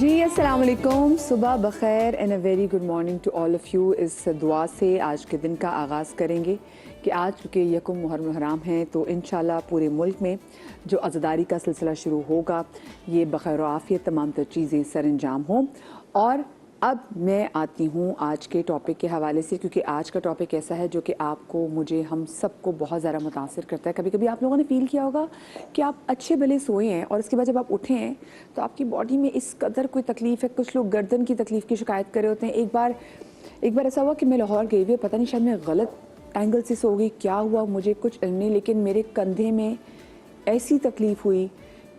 जी अस्सलाम वालेकुम, सुबह बखैर and a very good morning to all of you. इस दुआ से आज के दिन का आगाज़ करेंगे कि आज चूँकि यकुम मुहर्रम हराम है तो इंशाल्लाह पूरे मुल्क में जो अज़ादारी का सिलसिला शुरू होगा ये बखैर आफ़ियत तमाम तर चीज़ें सरअंजाम हों। और अब मैं आती हूँ आज के टॉपिक के हवाले से, क्योंकि आज का टॉपिक ऐसा है जो कि आपको, मुझे, हम सबको बहुत ज़्यादा मुतासिर करता है। कभी कभी आप लोगों ने फ़ील किया होगा कि आप अच्छे भले सोए हैं और उसके बाद जब आप उठे हैं तो आपकी बॉडी में इस कदर कोई तकलीफ़ है। कुछ लोग गर्दन की तकलीफ़ की शिकायत कर रहे होते हैं। एक बार ऐसा हुआ कि मैं लाहौर गई हुई, पता नहीं शायद मैं गलत एंगल से सो गई, क्या हुआ मुझे कुछ नहीं, लेकिन मेरे कंधे में ऐसी तकलीफ़ हुई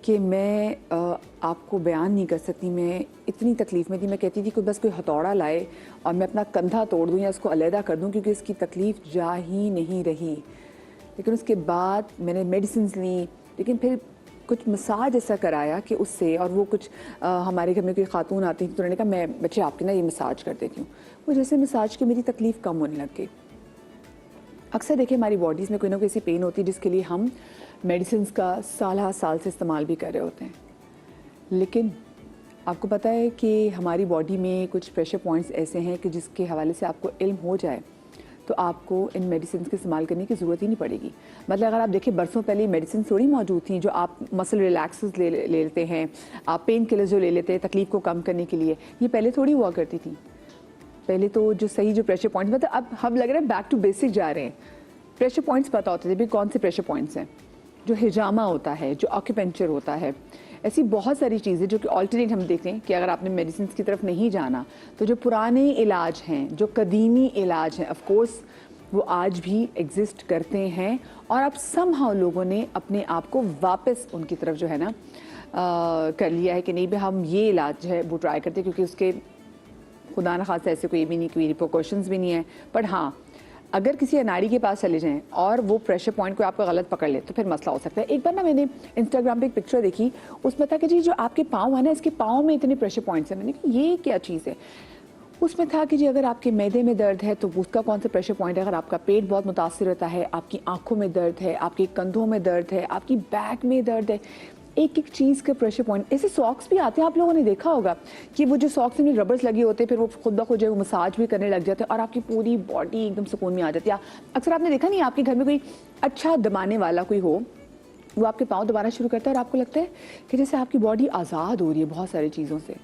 कि मैं आपको बयान नहीं कर सकती। मैं इतनी तकलीफ़ में थी, मैं कहती थी कि बस कोई हथौड़ा लाए और मैं अपना कंधा तोड़ दूँ या इसको अलहदा कर दूँ, क्योंकि इसकी तकलीफ़ जा ही नहीं रही। लेकिन उसके बाद मैंने मेडिसिन ली, लेकिन फिर कुछ मसाज ऐसा कराया कि उससे, और वो कुछ हमारे घर में कोई खातून आती थी तो उन्होंने कहा मैं बच्चे आपके ना ये मसाज कर देती हूँ। वो जैसे मसाज की मेरी तकलीफ़ कम होने लग गई। अक्सर देखिए हमारी बॉडीज़ में कोई ना कोई ऐसी पेन होती है जिसके लिए हम मेडिसिन का साल से इस्तेमाल भी कर रहे होते हैं। लेकिन आपको पता है कि हमारी बॉडी में कुछ प्रेशर पॉइंट्स ऐसे हैं कि जिसके हवाले से आपको इल्म हो जाए तो आपको इन मेडिसिन के इस्तेमाल करने की ज़रूरत ही नहीं पड़ेगी। मतलब अगर आप देखिए बरसों पहले मेडिसिन थोड़ी मौजूद थी जो आप मसल रिलैक्सेस ले लेते हैं, आप पेन किलर जो ले लेते हैं तकलीफ़ को कम करने के लिए, ये पहले थोड़ी हुआ करती थी। पहले तो जो सही जो प्रेशर पॉइंट्स, मतलब अब हम लग रहा है बैक टू बेसिक जा रहे हैं। प्रेशर पॉइंट्स पता होते थे भी कौन से प्रेशर पॉइंट्स हैं, जो हिजामा होता है, जो ऑक्यूपेंचर होता है, ऐसी बहुत सारी चीज़ें जो कि ऑल्टरनेट हम देखें कि अगर आपने मेडिसिन की तरफ नहीं जाना तो जो पुराने इलाज हैं, जो कदीमी इलाज हैं, ऑफ कोर्स वो आज भी एग्जिस्ट करते हैं। और अब समहाउ लोगों ने अपने आप को वापस उनकी तरफ जो है ना कर लिया है कि नहीं भाई हम ये इलाज है वो ट्राई करते हैं, क्योंकि उसके खुदा न खासा ऐसे कोई भी नहीं, कोई रिपोकॉशंस भी नहीं है। बट हाँ, अगर किसी अनाड़ी के पास चले जाएं और वो प्रेशर पॉइंट को आपका गलत पकड़ ले तो फिर मसला हो सकता है। एक बार ना मैंने इंस्टाग्राम पे एक पिक्चर देखी, उसमें था कि जी जो आपके पाँव है ना, इसके पाँव में इतने प्रेशर पॉइंट्स हैं। मैंने कहा ये क्या चीज़ है? उसमें था कि जी अगर आपके मैदे में दर्द है तो उसका कौन सा प्रेशर पॉइंट है, अगर आपका पेट बहुत मुतासिर होता है, आपकी आंखों में दर्द है, आपके कंधों में दर्द है, आपकी बैक में दर्द है, एक एक चीज़ के प्रेशर पॉइंट। ऐसे सॉक्स भी आते हैं, आप लोगों ने देखा होगा कि वो जो सॉक्स में रबर्स लगे होते हैं फिर वो खुद ब खुद जो है वो मसाज भी करने लग जाते हैं और आपकी पूरी बॉडी एकदम सुकून में आ जाती है। अक्सर आपने देखा नहीं, आपके घर में कोई अच्छा दबाने वाला कोई हो, वो आपके पाँव दबाना शुरू करता है और आपको लगता है कि जैसे आपकी बॉडी आज़ाद हो रही है बहुत सारी चीज़ों से।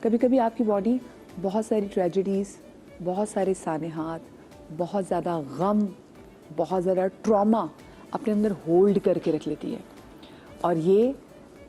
कभी कभी आपकी बॉडी बहुत सारी ट्रेजेडीज़, बहुत सारे सानेहात, बहुत ज़्यादा गम, बहुत ज़्यादा ट्रॉमा अपने अंदर होल्ड करके रख लेती है। और ये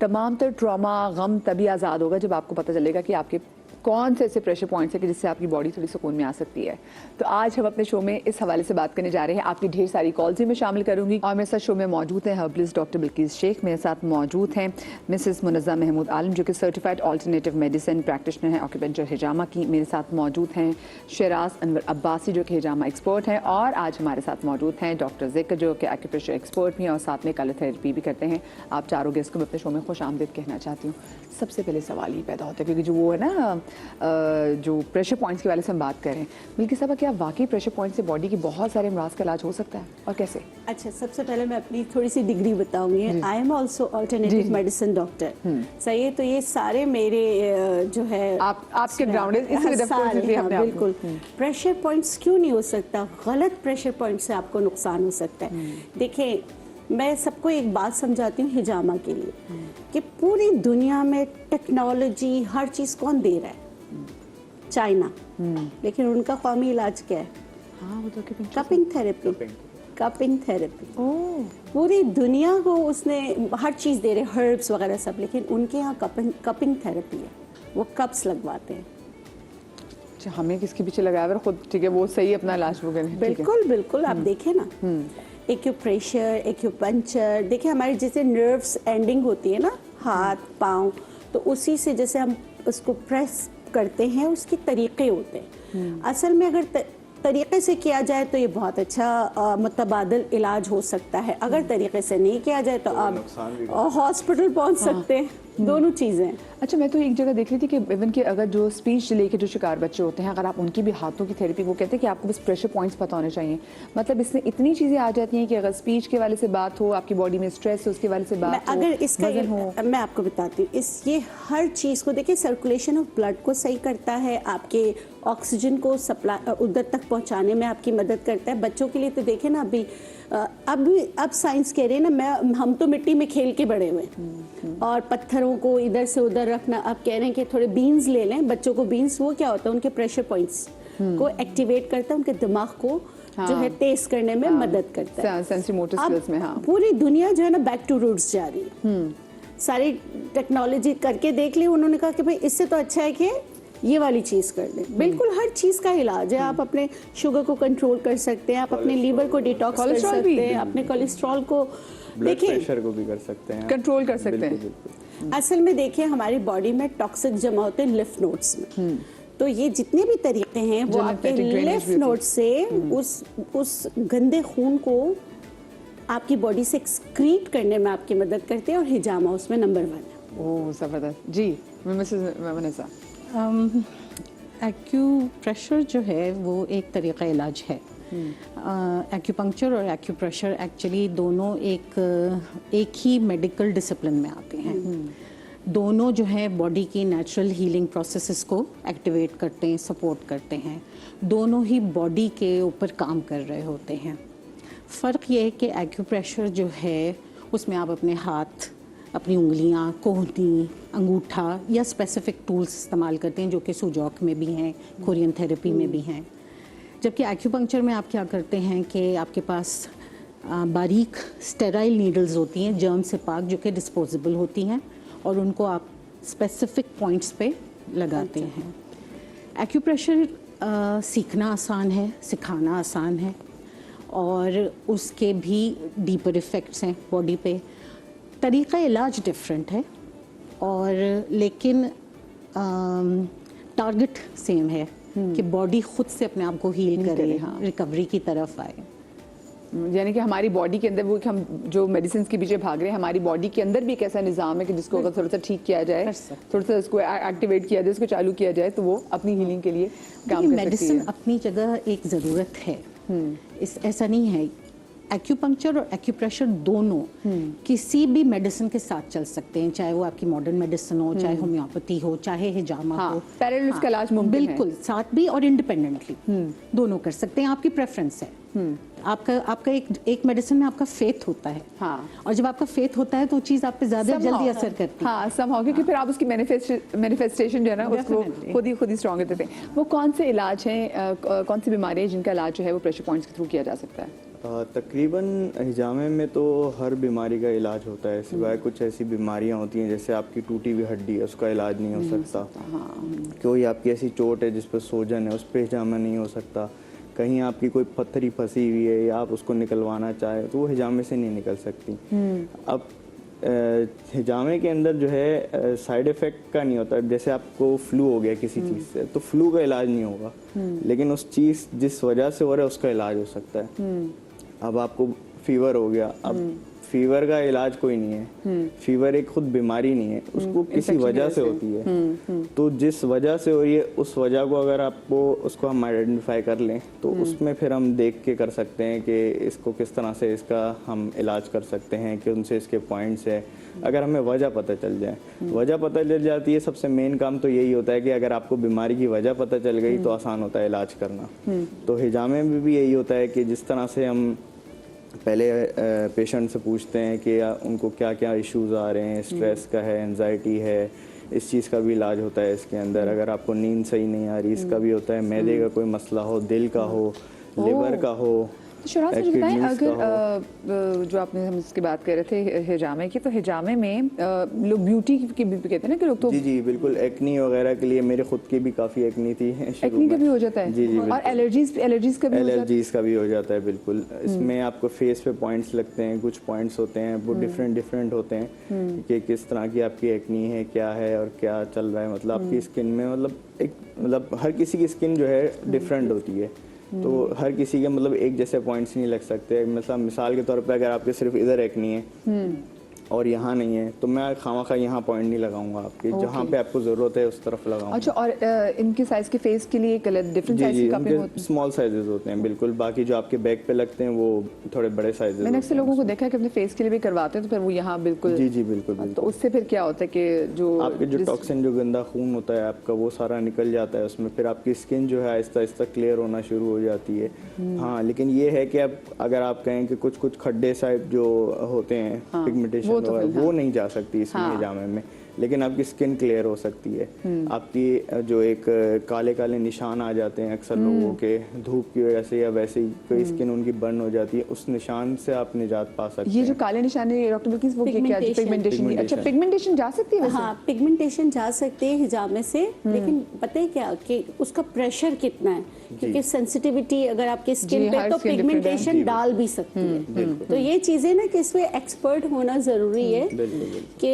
तमाम तर ट्रॉमा, गम तभी आज़ाद होगा जब आपको पता चलेगा कि आपके कौन से ऐसे प्रेशर पॉइंट्स हैं कि जिससे आपकी बॉडी थोड़ी सुकून में आ सकती है। तो आज हम अपने शो में इस हवाले से बात करने जा रहे हैं। आपकी ढेर सारी कॉल्स भी मैं शामिल करूंगी और मेरे साथ शो में मौजूद हैं हर्बलिस्ट डॉक्टर बिल्किस शेख, मेरे साथ मौजूद हैं मिसेस मुनज़्ज़ा महमूद आलम जो कि सर्टिफाइड अल्टरनेटिव मेडिसिन प्रैक्टिशनर हैं ऑक्यूपेंचर हिजामा की। मेरे साथ मौजूद हैं शराज अनवर अब्बासी जो कि हिजामा एक्सपर्ट हैं, और आज हमारे साथ मौजूद हैं डॉक्टर ज़िक्र जो कि एक्यूप्रेशर एक्सपर्ट भी हैं और साथ में कलर थेरेपी भी करते हैं। आप चारों गेस्ट को मैं अपने शो में खुश आमदीद कहना चाहती हूँ। सबसे पहले सवाल ये पैदा होता है क्योंकि जो वो है ना जो प्रेशर पॉइंट्स के बारे से हम बात कर रहे हैं, बल्कि साहब क्या वाकई प्रेशर पॉइंट से बॉडी की बहुत सारे अमराज का इलाज हो सकता है और कैसे? अच्छा, सबसे पहले मैं अपनी थोड़ी सी डिग्री बताऊंगी। I am also alternative medicine doctor. सही है, तो ये सारे मेरे जो है आपके ग्राउंड बिल्कुल। प्रेशर पॉइंट्स क्यों नहीं हो सकता? गलत प्रेशर पॉइंट से आपको नुकसान हो सकता है। देखिए, मैं सबको एक बात समझाती हूँ हिजामा के लिए कि पूरी दुनिया में टेक्नोलॉजी हर चीज़ कौन दे रहा है? चाइना। लेकिन उनका कौमी इलाज क्या है? हाँ, वो तो कपिंग थेरेपी। कपिंग थेरेपी पूरी दुनिया को उसने हर चीज़ दे रहे, हर्ब्स वगैरह सब, लेकिन उनके यहाँ कपिंग थेरेपी है, वो कप्स लगवाते हैं। अच्छा, हमें किसके पीछे लगाया हुआ खुद, ठीक है, वो सही अपना इलाज वो करें। बिल्कुल बिल्कुल, आप देखें ना, एक्यूप्रेशर, एक्यूपंक्चर, देखिए हमारे जैसे नर्व्स एंडिंग होती है ना हाथ पाँव, तो उसी से जैसे हम उसको प्रेस करते हैं उसके तरीके होते हैं। असल में अगर तरीके से किया जाए तो ये बहुत अच्छा मुतबादल इलाज हो सकता है। अगर तरीके से नहीं किया जाए तो आप हॉस्पिटल पहुंच सकते हैं। दोनों चीज़ें हैं। अच्छा, मैं तो एक जगह देख रही थी कि इवन कि अगर जो स्पीच डिले के जो शिकार बच्चे होते हैं, अगर आप उनकी भी हाथों की थेरेपी, वो कहते हैं कि आपको बस प्रेशर पॉइंट्स पता होने चाहिए। मतलब इसमें इतनी चीज़ें आ जाती हैं कि अगर स्पीच के वाले से बात हो, आपकी बॉडी में स्ट्रेस है उसके वाले से बात हो, अगर इसका वजन हो। मैं आपको बताती हूँ, ये हर चीज़ को देखिए, सर्कुलेशन ऑफ ब्लड को सही करता है, आपके ऑक्सीजन को सप्लाई उधर तक पहुँचाने में आपकी मदद करता है। बच्चों के लिए तो देखें ना, अब साइंस कह रहे हैं ना, हम तो मिट्टी में खेल के बड़े हुए और पत्थरों को इधर से उधर रखना। अब कह रहे हैं कि थोड़े बीन्स ले लें बच्चों को। बीन्स वो क्या होता है, उनके प्रेशर पॉइंट्स को एक्टिवेट करता है, उनके दिमाग को जो है तेज करने में मदद करता है। सेंसरी मोटर स्किल्स में। हाँ, पूरी दुनिया जो है ना बैक टू रूट्स जा रही है। सारी टेक्नोलॉजी करके देख ली, उन्होंने कहा कि भाई इससे तो अच्छा है कि ये वाली चीज कर लें। बिल्कुल हर चीज का इलाज है। आप अपने शुगर को कंट्रोल कर सकते हैं, आप अपने लीवर को डिटॉक्स कर सकते हैं, अपने कोलेस्ट्रॉल को, देखिए प्रेशर को भी कर सकते हैं, कंट्रोल कर सकते हैं। असल में देखिए हमारी बॉडी में टॉक्सिक जमा होते हैं लिम्फ नोड्स में। तो ये जितने भी तरीके हैं वो आपके लिम्फ नोड से उस गंदे खून को आपकी बॉडी से एक्सक्रीट करने में आपकी मदद करते हैं, और हिजामा उसमें नंबर 1 है। ओह जबरदस्त जी। मिसेस वनेसा, एक्यूप्रेशर जो है वो एक तरीक़ा इलाज है। एक्यूपंक्चर और एक्यूप्रेशर एक्चुअली दोनों एक ही मेडिकल डिसिप्लिन में आते हैं। दोनों जो है बॉडी की नेचुरल हीलिंग प्रोसेसेस को एक्टिवेट करते हैं, सपोर्ट करते हैं। दोनों ही बॉडी के ऊपर काम कर रहे होते हैं। फ़र्क ये है कि एक्यूप्रेशर जो है उसमें आप अपने हाथ, अपनी उंगलियां, कोहनी, अंगूठा या स्पेसिफिक टूल्स इस्तेमाल करते हैं जो कि सुजौक में भी हैं, कोरियन थेरेपी में भी हैं। जबकि एक्यूपंक्चर में आप क्या करते हैं कि आपके पास बारीक स्टेराइल नीडल्स होती हैं, जर्म से पाक, जो कि डिस्पोजेबल होती हैं, और उनको आप स्पेसिफिक पॉइंट्स पे लगाते हैं। एक्यूप्रेशर सीखना आसान है, सिखाना आसान है, और उसके भी डीपर इफ़ेक्ट्स हैं बॉडी पे। तरीक़ा इलाज डिफरेंट है, और लेकिन टारगेट सेम है कि बॉडी खुद से अपने आप को हील करे, रिकवरी की तरफ आए। यानी कि हमारी बॉडी के अंदर वो कि हम जो मेडिसिन के पीछे भाग रहे हैं, हमारी बॉडी के अंदर भी एक ऐसा निज़ाम है कि जिसको अगर थोड़ा सा ठीक किया जाए, थोड़ा सा उसको एक्टिवेट किया जाए, उसको चालू किया जाए, तो वो अपनी हीलिंग के लिए काम कर सकती है। मेडिसिन अपनी जगह एक ज़रूरत है, ऐसा नहीं है। एक्यूपंक्चर और एक्यूप्रेशर दोनों किसी भी मेडिसिन के साथ चल सकते हैं, चाहे वो आपकी मॉडर्न मेडिसिन हो, चाहे होम्योपैथी हो, चाहे हिजामा हो। पैरेलल इसका इलाज मुमकिन है। बिल्कुल, साथ भी और इंडिपेंडेंटली दोनों कर सकते हैं। आपकी प्रेफरेंस है। आपका एक मेडिसिन में आपका फेथ होता है। हाँ। और जब आपका फेथ होता है तो चीज़ आप पे ज़्यादा जल्दी असर करती है। हाँ, somehow, क्योंकि फिर आप उसकी मैनिफेस्टेशन जो है ना उसको खुद ही स्ट्रॉन्ग देते हैं। वो कौन से इलाज हैं, कौन सी बीमारी है जिनका इलाज जो है वो प्रेशर पॉइंट्स के थ्रू किया जा सकता है? तकरीबन हिजामे में तो हर बीमारी का इलाज होता है, सिवाय कुछ ऐसी बीमारियां होती हैं जैसे आपकी टूटी हुई हड्डी है, उसका इलाज नहीं हो सकता। कोई आपकी ऐसी चोट है जिस पर सोजन है, उस पर हिजामा नहीं हो सकता। कहीं आपकी कोई पत्थरी फंसी हुई है या आप उसको निकलवाना चाहें तो वो हिजामे से नहीं निकल सकती। अब हिजामे के अंदर जो है साइड इफ़ेक्ट का नहीं होता। जैसे आपको फ्लू हो गया किसी चीज़ से, तो फ्लू का इलाज नहीं होगा, लेकिन उस चीज़ जिस वजह से हो रहा है उसका इलाज हो सकता है। अब आपको फीवर हो गया, अब फीवर का इलाज कोई नहीं है। फीवर एक खुद बीमारी नहीं है, उसको किसी वजह से होती है। तो जिस वजह से हो रही है उस वजह को अगर आपको उसको हम आइडेंटिफाई कर लें तो उसमें फिर हम देख के कर सकते हैं कि इसको किस तरह से इसका हम इलाज कर सकते हैं, कि उनसे इसके पॉइंट्स है। अगर हमें वजह पता चल जाए, वजह पता चल जाती है, सबसे मेन काम तो यही होता है कि अगर आपको बीमारी की वजह पता चल गई तो आसान होता है इलाज करना। तो हिजामे में भी यही होता है कि जिस तरह से हम पहले पेशेंट से पूछते हैं कि उनको क्या क्या इश्यूज आ रहे हैं, स्ट्रेस का है, एंजाइटी है, इस चीज़ का भी इलाज होता है इसके अंदर। अगर आपको नींद सही नहीं आ रही, इसका भी होता है। मैदे का कोई मसला हो, दिल का हो, लिवर का हो। शुरुआत से बताएं, अगर जो आपने हम इसकी बात कर रहे थे हिजामे की, तो हिजामे में लोग ब्यूटी की भी कहते हैं ना कि लोग तो जी बिल्कुल, एक्नी वगैरह के लिए मेरे खुद की भी काफ़ी एक्नी थी। एक्नी का भी हो जाता है? जी, और एलर्जीज का भी हो जाता है बिल्कुल। इसमें आपको फेस पे पॉइंट्स लगते हैं, कुछ पॉइंट्स होते हैं वो डिफरेंट होते हैं कि किस तरह की आपकी एक्नी है, क्या है और क्या चल रहा है। मतलब आपकी स्किन में मतलब हर किसी की स्किन जो है डिफरेंट होती है, तो हर किसी के मतलब एक जैसे पॉइंट्स नहीं लग सकते। मतलब मिसाल के तौर पे अगर आपके सिर्फ इधर एक्नी है और यहाँ नहीं है, तो मैं खामखा यहाँ पॉइंट नहीं लगाऊंगा आपके, जहाँ पे आपको ज़रूरत है उस तरफ लगाऊंगा। अच्छा, और इनके साइज के फेस के लिए कलर डिफरेंट साइज की कपिंग होती है? स्मॉल साइजेस होते हैं बिल्कुल, बाकी जो आपके बैक पे लगते हैं वो थोड़े बड़े साइजेस। मैंने अक्सर लोगों को देखा है कि अपने फेस के लिए भी करवाते हैं, तो फिर वो यहाँ बिल्कुल। जी जी बिल्कुल बिल्कुल। तो उससे फिर क्या होता है कि जो आपके जो टॉक्सिन, जो गंदा खून होता है आपका, वो सारा निकल जाता है उसमें, फिर आपकी स्किन जो है आहिस्ता आहिस्ता क्लियर होना शुरू हो जाती है। हाँ, लेकिन ये है कि अब अगर आप कहें कि कुछ कुछ खड्डे साइड जो होते हैं, पिगमेंटेशन वो नहीं जा सकती इसमें हिजामे में, लेकिन आपकी स्किन क्लियर हो सकती है। आपकी जो एक काले काले निशान आ जाते हैं अक्सर लोगों के धूप की वजह से या वैसे ही कोई स्किन उनकी बर्न हो जाती है, उस निशान से आप निजात पा सकते हैं। ये जो काले निशान है डॉक्टर बिल्किस, वो क्या पिगमेंटेशन? अच्छा, पिगमेंटेशन जा सकती है वैसे? हाँ, पिगमेंटेशन जा सकती है हिजामे से, लेकिन पता है क्या कि उसका प्रेशर कितना है, क्योंकि सेंसिटिविटी अगर आपकी स्किन पे तो पिगमेंटेशन डाल भी सकती है। तो ये चीजें ना कि इसमें एक्सपर्ट होना जरूरी है। कि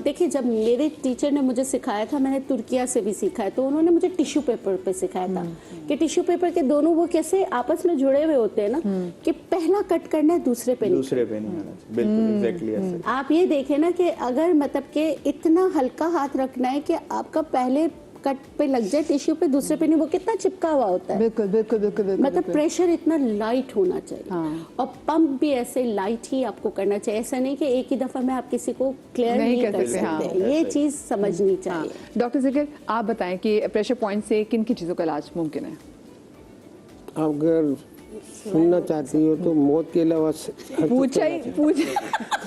देखिए, जब मेरे टीचर ने मुझे सिखाया था, मैंने तुर्किया से भी सीखा है, तो उन्होंने मुझे टिश्यू पेपर पे सिखाया था कि टिश्यू पेपर के दोनों वो कैसे आपस में जुड़े हुए होते हैं ना, कि पहला कट करना है, दूसरे पे नहीं आना। बिल्कुल एग्जैक्टली ऐसे। आप ये देखें ना कि अगर मतलब कि इतना हल्का हाथ रखना है कि आपका पहले कट पे लग जाए टिश्यू पे, दूसरे पे नहीं, वो कितना चिपका हुआ होता है। बिल्कुल बिल्कुल बिल्कुल बिल्कुल। मतलब प्रेशर इतना लाइट होना चाहिए। हाँ। और पंप भी ऐसे लाइट ही आपको करना चाहिए, ऐसा नहीं कि एक ही दफा में आप किसी को क्लियर नहीं कर सकते। हाँ। ये चीज समझनी चाहिए। डॉक्टर ज़िकर, आप बताएं कि प्रेशर पॉइंट से किन किन चीज़ों का इलाज मुमकिन है? अगर सुनना चाहती हो तो मौत के अलावा पूछा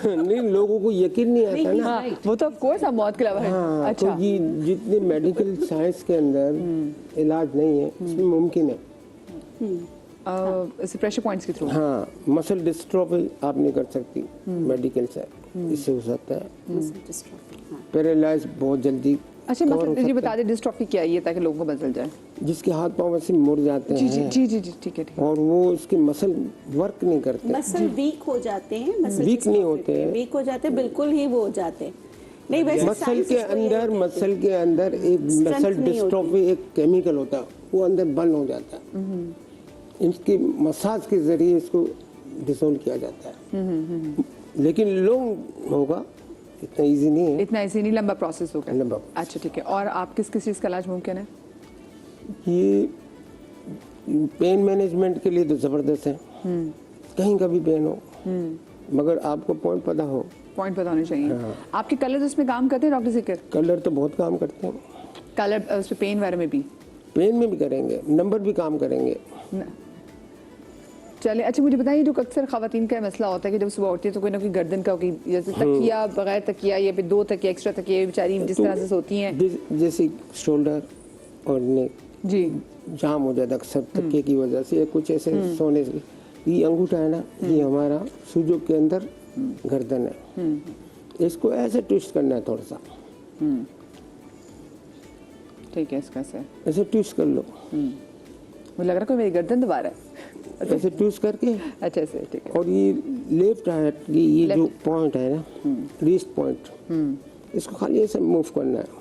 नहीं, लोगों को यकीन नहीं आता ना। हाँ, वो तो ऑफ कोर्स आप मौत के अलावा है। हाँ, अच्छा। तो ये जितने मेडिकल साइंस के अंदर इलाज नहीं है, इसमें मुमकिन है। इसे प्रेशर पॉइंट्स के थ्रू? हाँ, मसल डिस्ट्रॉफी आप नहीं कर सकती मेडिकल से, इससे हो सकता है पैरालाइज बहुत जल्दी। अच्छा, मतलब ये बता दें डिस्ट्रॉफी क्या है, ये ताकि लोगों को बदल जाए। जिसके हाथ पांव ऐसे मुड़ जाते जी हैं। जी जी जी, ठीक है ठीक है। और वो उसके मसल वर्क नहीं करते, मसल वीक हो जाते हैं। मसल वीक नहीं होते हैं, वीक हो जाते हैं, बिल्कुल ही वो हो जाते हैं। नहीं, वैसे मसल के अंदर एक मसल डिस्ट्रॉफी एक केमिकल होता है, वो अंदर बंद हो जाता है। इसकी मसाज के जरिए इसको डिसॉल्व किया जाता है, लेकिन लॉन्ग होगा, इतना इजी नहीं है। इतना इजी नहीं, लंबा प्रोसेस होगा। लंबा। अच्छा ठीक है। और आप किस किस चीज़ का इलाज मुमकिन है? ये पेन मैनेजमेंट के लिए तो ज़बरदस्त है, कहीं का भी पेन हो, मगर आपको पॉइंट पता हो। पॉइंट पता होने चाहिए। आपके कलर उसमें काम करते हैं डॉक्टर ज़िकर? कलर तो बहुत काम करते हैं, कलर उस पे पेन वगैरह में भी? पेन में भी करेंगे, नंबर भी काम करेंगे। चले, अच्छा मुझे बताइए, जो अक्सर ख़वातीन का मसला होता है कि जब सुबह उठती है तो कोई ना कोई गर्दन का कोई, जैसे तकिया बगैर तकिया या फिर 2 तकिया एक्स्ट्रा तकिया बेचारी जिस तरह से सोती हैं, जैसे शोल्डर और नेक जी जाम हो जाता है अक्सर तकिए की वजह से, या कुछ ऐसे सोने से। ये अंगूठा है ना, ये हमारा सूजों के अंदर गर्दन है, इसको ऐसे ट्विस्ट करना है थोड़ा सा, ठीक है, इसका से ऐसे ट्विस्ट कर लो। मुझे लग रहा है कोई मेरी गर्दन दबा रहा है। ऐसे ट्विस्ट करके, अच्छा ऐसे, ठीक है। और ये लेफ्ट हैंड की ये जो पॉइंट है ना, रिस्ट पॉइंट, इसको खाली ऐसे मूव करना है,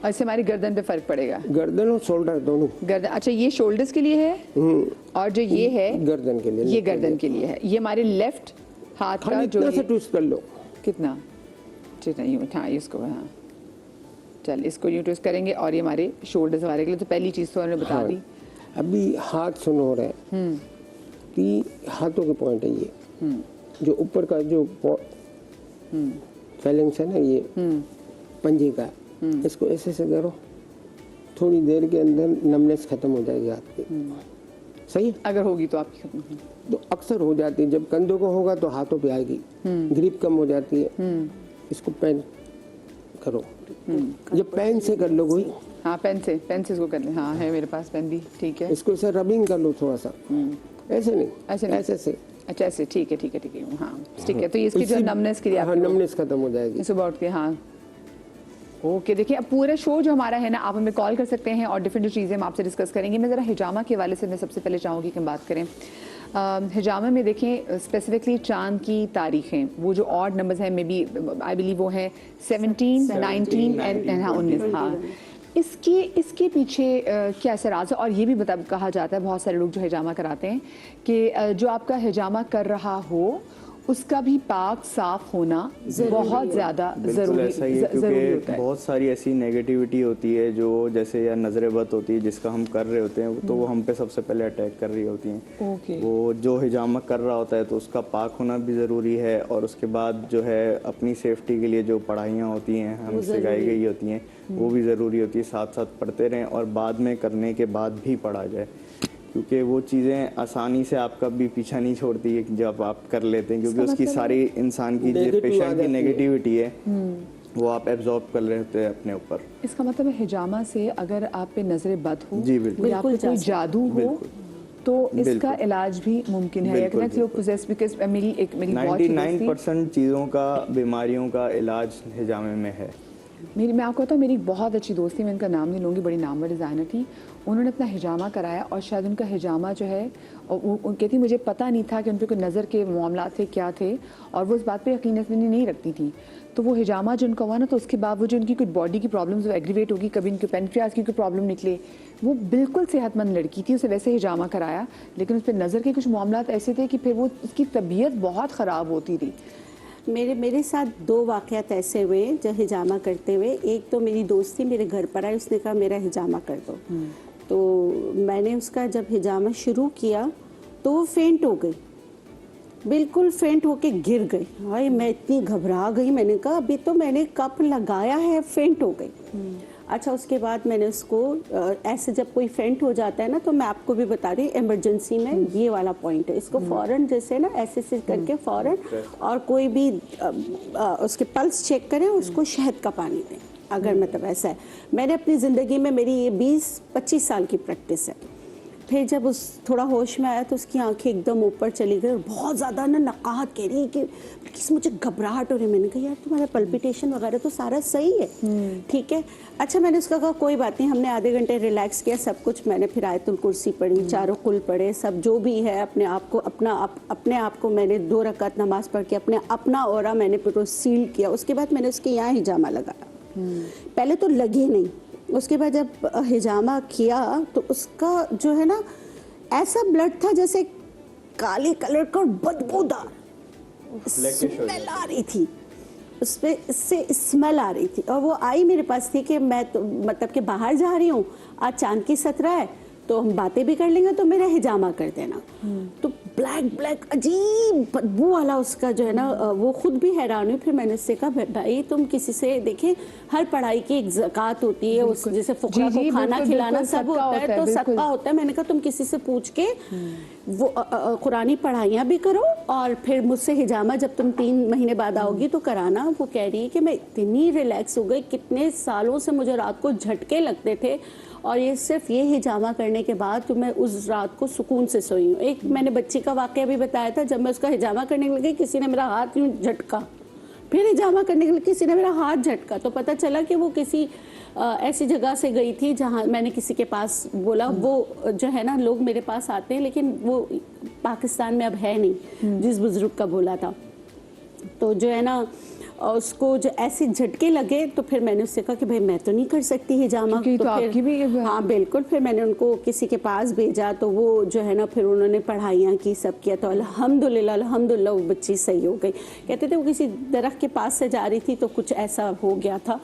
और इससे हमारी गर्दन पे फर्क पड़ेगा? गर्दन और शोल्डर दोनों। गर्दन, अच्छा ये शोल्डर्स के लिए है, और जो ये है गर्दन के लिए, ये गर्दन के लिए है। ये हमारे लेफ्ट हाथ का खाली जो इतना सा ट्विस्ट कर लो। कितना? जितना यूँ, हाँ इसको, हाँ चल इसको यूँ ट्विस्ट करेंगे, और ये हमारे शोल्डर्स हमारे के लिए। तो पहली चीज़ तो उन्होंने बता दी। अभी हाथ सुनो हो रहे हैं कि हाथों के पॉइंट है ये, जो ऊपर का जो फैलेंक्स है ना, ये पंजे का, इसको ऐसे ऐसे करो, थोड़ी देर के अंदर नमनेस खत्म हो जाएगी हाथ की। सही है? अगर होगी तो आपकी तो अक्सर हो जाती है, जब कंधों को होगा तो हाथों पे आएगी, ग्रिप कम हो जाती है। इसको पेन करो, जब पेन से कर लो कोई, हाँ पेन से इसको कर ले। हाँ है मेरे पास पेन भी, ठीक है। इसको ऐसे रबिंग कर लो थोड़ा सा, ऐसे नहीं, ऐसे नहीं, ऐसे से। अच्छा ऐसे, ठीक है ठीक है ठीक है, हाँ ठीक है। तो ये इसकी जो नमनेस के लिए, हाँ नमनेस खत्म हो जाएगी सुबह उठ के। हाँ ओके, देखिए अब पूरा शो जो हमारा है ना, आप हमें कॉल कर सकते हैं और डिफरेंट जो चीज़ें हम आपसे डिस्कस करेंगे। मैं ज़रा हिजामा के हवाले से मैं सबसे पहले चाहूँगी कि हम बात करें। हिजामा में देखें स्पेसिफिकली चांद की तारीखें, वो जो ऑड नंबर्स हैं, मे बी आई बिलीव वो हैं 17, 19 एंड 19। हाँ, इसके पीछे क्या ऐसा राज है? और ये भी कहा जाता है, बहुत सारे लोग जो हिजामा कराते हैं कि जो आपका हिजामा कर रहा हो उसका भी पाक साफ होना बहुत ज़्यादा बिल्कुल ज़रूरी ऐसा ही है, ज़रूरी क्योंकि होता है। बहुत सारी ऐसी नेगेटिविटी होती है जो जैसे या नजर बद होती है जिसका हम कर रहे होते हैं, तो वो हम पे सबसे पहले अटैक कर रही होती हैं। ओके। वो जो हिजामा कर रहा होता है तो उसका पाक होना भी ज़रूरी है, और उसके बाद जो है अपनी सेफ्टी के लिए जो पढ़ाइयाँ होती हैं हमें सिखाई गई होती हैं वो भी ज़रूरी होती है, साथ साथ पढ़ते रहें और बाद में करने के बाद भी पढ़ा जाए, क्योंकि वो चीज़ें आसानी से आपका भी पीछा नहीं छोड़ती है जब आप कर लेते हैं, क्योंकि उसकी सारी इंसान की जो पेशेंट की नेगेटिविटी है वो आप एब्जॉर्ब कर रहे होते हैं अपने ऊपर। इसका मतलब है हिजामा से अगर आप पे नजर बद हो जी, बिल्कुल। या आप पे कोई जादू हो तो इसका बिल्कुल। इलाज भी मुमकिन है। बिल्कुल, या पोजेस, बिकॉज मेरी बहुत ही दोस्ती- 99% चीज़ों का, बीमारियों का इलाज हिजामे में है। मैं आपको बताऊँ, मेरी बहुत अच्छी दोस्त थी, मैं इनका नाम नहीं लूँगी, बड़ी नामवर डिज़ाइनर थी। उन्होंने अपना हिजामा कराया और शायद उनका हिजामा जो है, और वो कहती मुझे पता नहीं था कि उन पर कोई नज़र के मामला थे क्या थे, और वो इस बात पे यकीन नहीं रखती थी। तो वो हिजामा जो उनका हुआ ना, तो उसके बाद वो जो उनकी कुछ बॉडी की प्रॉब्लम्स वो एग्रीवेट होगी, कभी उनके पेनक्रियाज की कोई प्रॉब्लम निकले, वो बिल्कुल सेहतमंद लड़की थी, उसे वैसे हिजामा कराया, लेकिन उस पर नज़र के कुछ मामला ऐसे थे कि फिर वो उसकी तबीयत बहुत ख़राब होती थी। मेरे साथ 2 वाक़यात ऐसे हुए जो हिजामा करते हुए। एक तो मेरी दोस्त थी, मेरे घर पर आई, उसने कहा मेरा हिजामा कर दो। तो मैंने उसका जब हिजामा शुरू किया तो वो फेंट हो गई, बिल्कुल फेंट होके गिर गई। भाई मैं इतनी घबरा गई, मैंने कहा अभी तो मैंने कप लगाया है, फेंट हो गई। अच्छा, उसके बाद मैंने उसको ऐसे जब कोई फेंट हो जाता है ना, तो मैं आपको भी बता रही हूँ, इमरजेंसी में ये वाला पॉइंट है, इसको फ़ौरन जैसे ना ऐसे करके फ़ौरन, और कोई भी उसके पल्स चेक करें, उसको शहद का पानी दें, अगर मतलब ऐसा है। मैंने अपनी ज़िंदगी में, मेरी ये 20-25 साल की प्रैक्टिस है। फिर जब उस थोड़ा होश में आया तो उसकी आंखें एकदम ऊपर चली गई और बहुत ज़्यादा ना नकाहत कह रही कि मुझे घबराहट हो रही है। मैंने कहा यार तुम्हारा पल्पिटेशन वगैरह तो सारा सही है, ठीक है। अच्छा, मैंने उसका कहा कोई बात नहीं। हमने आधे घंटे रिलैक्स किया, सब कुछ मैंने फिर आयतुल कुर्सी पढ़ी, चारों कुल पढ़े, सब जो भी है अपने आप को मैंने 2 रकात नमाज पढ़ के अपना औरा मैंने पूरा सील किया। उसके बाद मैंने उसके यहाँ हिजामा लगाया। पहले तो लगे नहीं, उसके बाद जब हिजामा किया तो उसका जो है ना ऐसा ब्लड था जैसे काले कलर का, बदबूदार स्मेल आ रही थी उसपे, इससे स्मेल आ रही थी। और वो आई मेरे पास थी कि मैं तो मतलब कि बाहर जा रही हूँ, आज चांद की 17 है तो हम बातें भी कर लेंगे, तो मेरा हिजामा कर देना। तो ब्लैक अजीब बदबू वाला उसका जो है ना, वो खुद भी हैरान हुई। फिर मैंने उससे कहा भाई तुम किसी से, देखिए हर पढ़ाई की एक ज़कात होती है, उस जैसे फुकरा को खाना खिलाना सब होता है, तो सदका होता है। मैंने कहा तुम किसी से पूछ के वो कुरानी पढ़ाइयाँ भी करो, और फिर मुझसे हिजामा जब तुम 3 महीने बाद आओगी तो कराना। वो कह रही है कि मैं इतनी रिलैक्स हो गई, कितने सालों से मुझे रात को झटके लगते थे, और ये सिर्फ ये हिजामा करने के बाद तो मैं उस रात को सुकून से सोई हूँ। एक मैंने बच्ची का वाक़या भी बताया था, जब मैं उसका हिजामा करने लगी किसी ने मेरा हाथ यूँ झटका, फिर हिजामा करने के लिए किसी ने मेरा हाथ झटका, तो पता चला कि वो किसी ऐसी जगह से गई थी जहाँ मैंने किसी के पास बोला। वो जो है ना, लोग मेरे पास आते हैं लेकिन वो पाकिस्तान में अब है नहीं, जिस बुज़ुर्ग का बोला था। तो जो है ना उसको जो ऐसे झटके लगे, तो फिर मैंने उससे कहा कि भाई मैं तो नहीं कर सकती हिजामा, तो फिर आपकी भी हाँ बिल्कुल। फिर मैंने उनको किसी के पास भेजा, तो वो जो है ना फिर उन्होंने पढ़ाइयाँ की, सब किया, तो अल्हम्दुलिल्लाह वो बच्ची सही हो गई। कहते थे वो किसी दरख्त के पास से जा रही थी तो कुछ ऐसा हो गया था,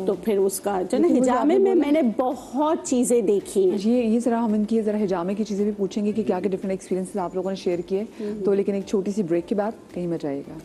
तो फिर उसका जो ना हिजामे में मैंने बहुत चीज़ें देखी हैं। ये ज़रा हम इनकी ज़रा हिजामे की चीज़ें भी पूछेंगे कि क्या क्या डिफरेंट एक्सपीरियंसेस आप लोगों ने शेयर किए, तो लेकिन एक छोटी सी ब्रेक के बाद कहीं मत जाइएगा।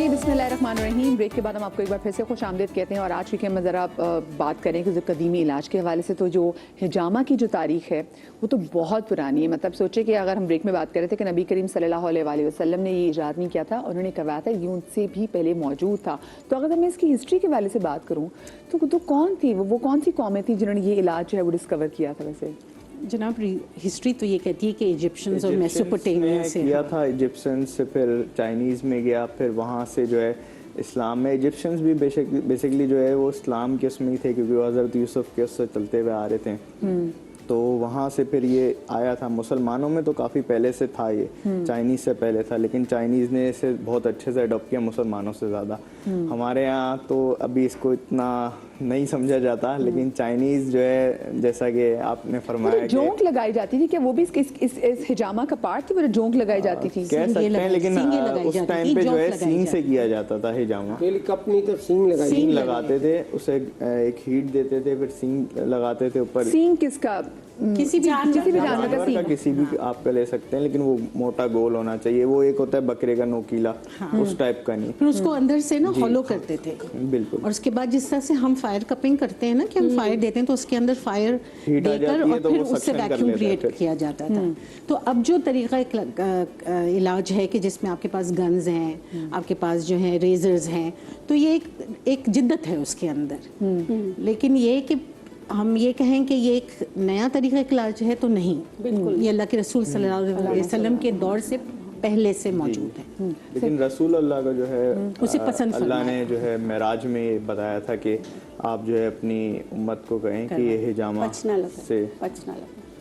बिस्मिल्लाहिर्रहमानिर्रहीम। ब्रेक के बाद हम आपको एक बार फिर से खुश आमदीद कहते हैं, और आज की हम ज़रा बात करें कि जो कदीमी इलाज के हवाले से, तो जो हिजामा की जो तारीख़ है वो तो बहुत पुरानी है। मतलब सोचे कि अगर हम ब्रेक में बात कर रहे थे कि नबी करीम सल्लल्लाहु अलैहि वसल्लम ने ये ईजाद नहीं किया था, उन्होंने करवाया था, ये उनसे भी पहले मौजूद था। तो अगर मैं इसकी हिस्ट्री के हवाले से बात करूँ तो कौन थी वो कौन सी कौमें थी जिन्होंने ये इलाज जो है वो डिस्कवर किया था? वैसे जनाब हिस्ट्री तो ये कहती है कि इजिप्शियंस और मेसोपोटामिया से किया था, इजिप्शियंस से फिर चाइनीज़ में गया, फिर वहाँ से जो है इस्लाम में। इजिप्शियंस भी बेसिकली जो है वो इस्लाम के उसमें ही थे, क्योंकि वो हज़रत यूसुफ के उससे चलते हुए आ रहे थे। तो वहाँ से फिर ये आया था। मुसलमानों में तो काफ़ी पहले से था ये, चाइनीज़ से पहले था, लेकिन चाइनीज़ ने इसे बहुत अच्छे से अडॉप्ट किया मुसलमानों से ज़्यादा। हमारे यहाँ तो अभी इसको इतना नहीं समझा जाता, लेकिन चाइनीज़ जो है, जैसा कि आपने फरमाया, जोंक लगाई जाती थी क्या? वो भी इस हिजामा का पार्ट थी, वो जोंक लगाई जाती थी? कह सकते हैं, लेकिन उस टाइम पे जो है सींग से किया जाता था हिजामा। पहले कप नहीं तो सींग लगाते थे, उसे एक हीट देते थे, फिर सींग लगाते थे ऊपर। सींग किसका? किसी भी जानवर का किसी भी आप ले सकते हैं, लेकिन वो मोटा गोल होना चाहिए। वो एक होता है बकरे का नोकीला, उस टाइप का नहीं। फिर उसको अंदर से ना हॉलो करते थे। बिल्कुल। और उसके बाद जिस तरह से हम फायर कपिंग करते हैं ना, कि हम फायर देते हैं तो उसके अंदर फायर देकर और फिर उससे वैक्यूम क्रिएट किया जाता था। तो अब जो तरीका इलाज है कि जिसमें आपके पास गन्स हैं, आपके पास जो है रेजर्स हैं, तो ये एक जिद्दत है उसके अंदर। लेकिन ये कि हम ये कहें कि ये एक नया तरीका इलाज है तो नहीं, बिल्कुल ये अल्लाह के रसूल सल्लल्लाहु अलैहि वसल्लम के दौर से पहले से मौजूद है। लेकिन रसूल अल्लाह का जो है उसे पसंद अल्लाह ने जो है मेराज में ये बताया था कि आप जो है अपनी उम्मत को कहें कि ये हिजामा से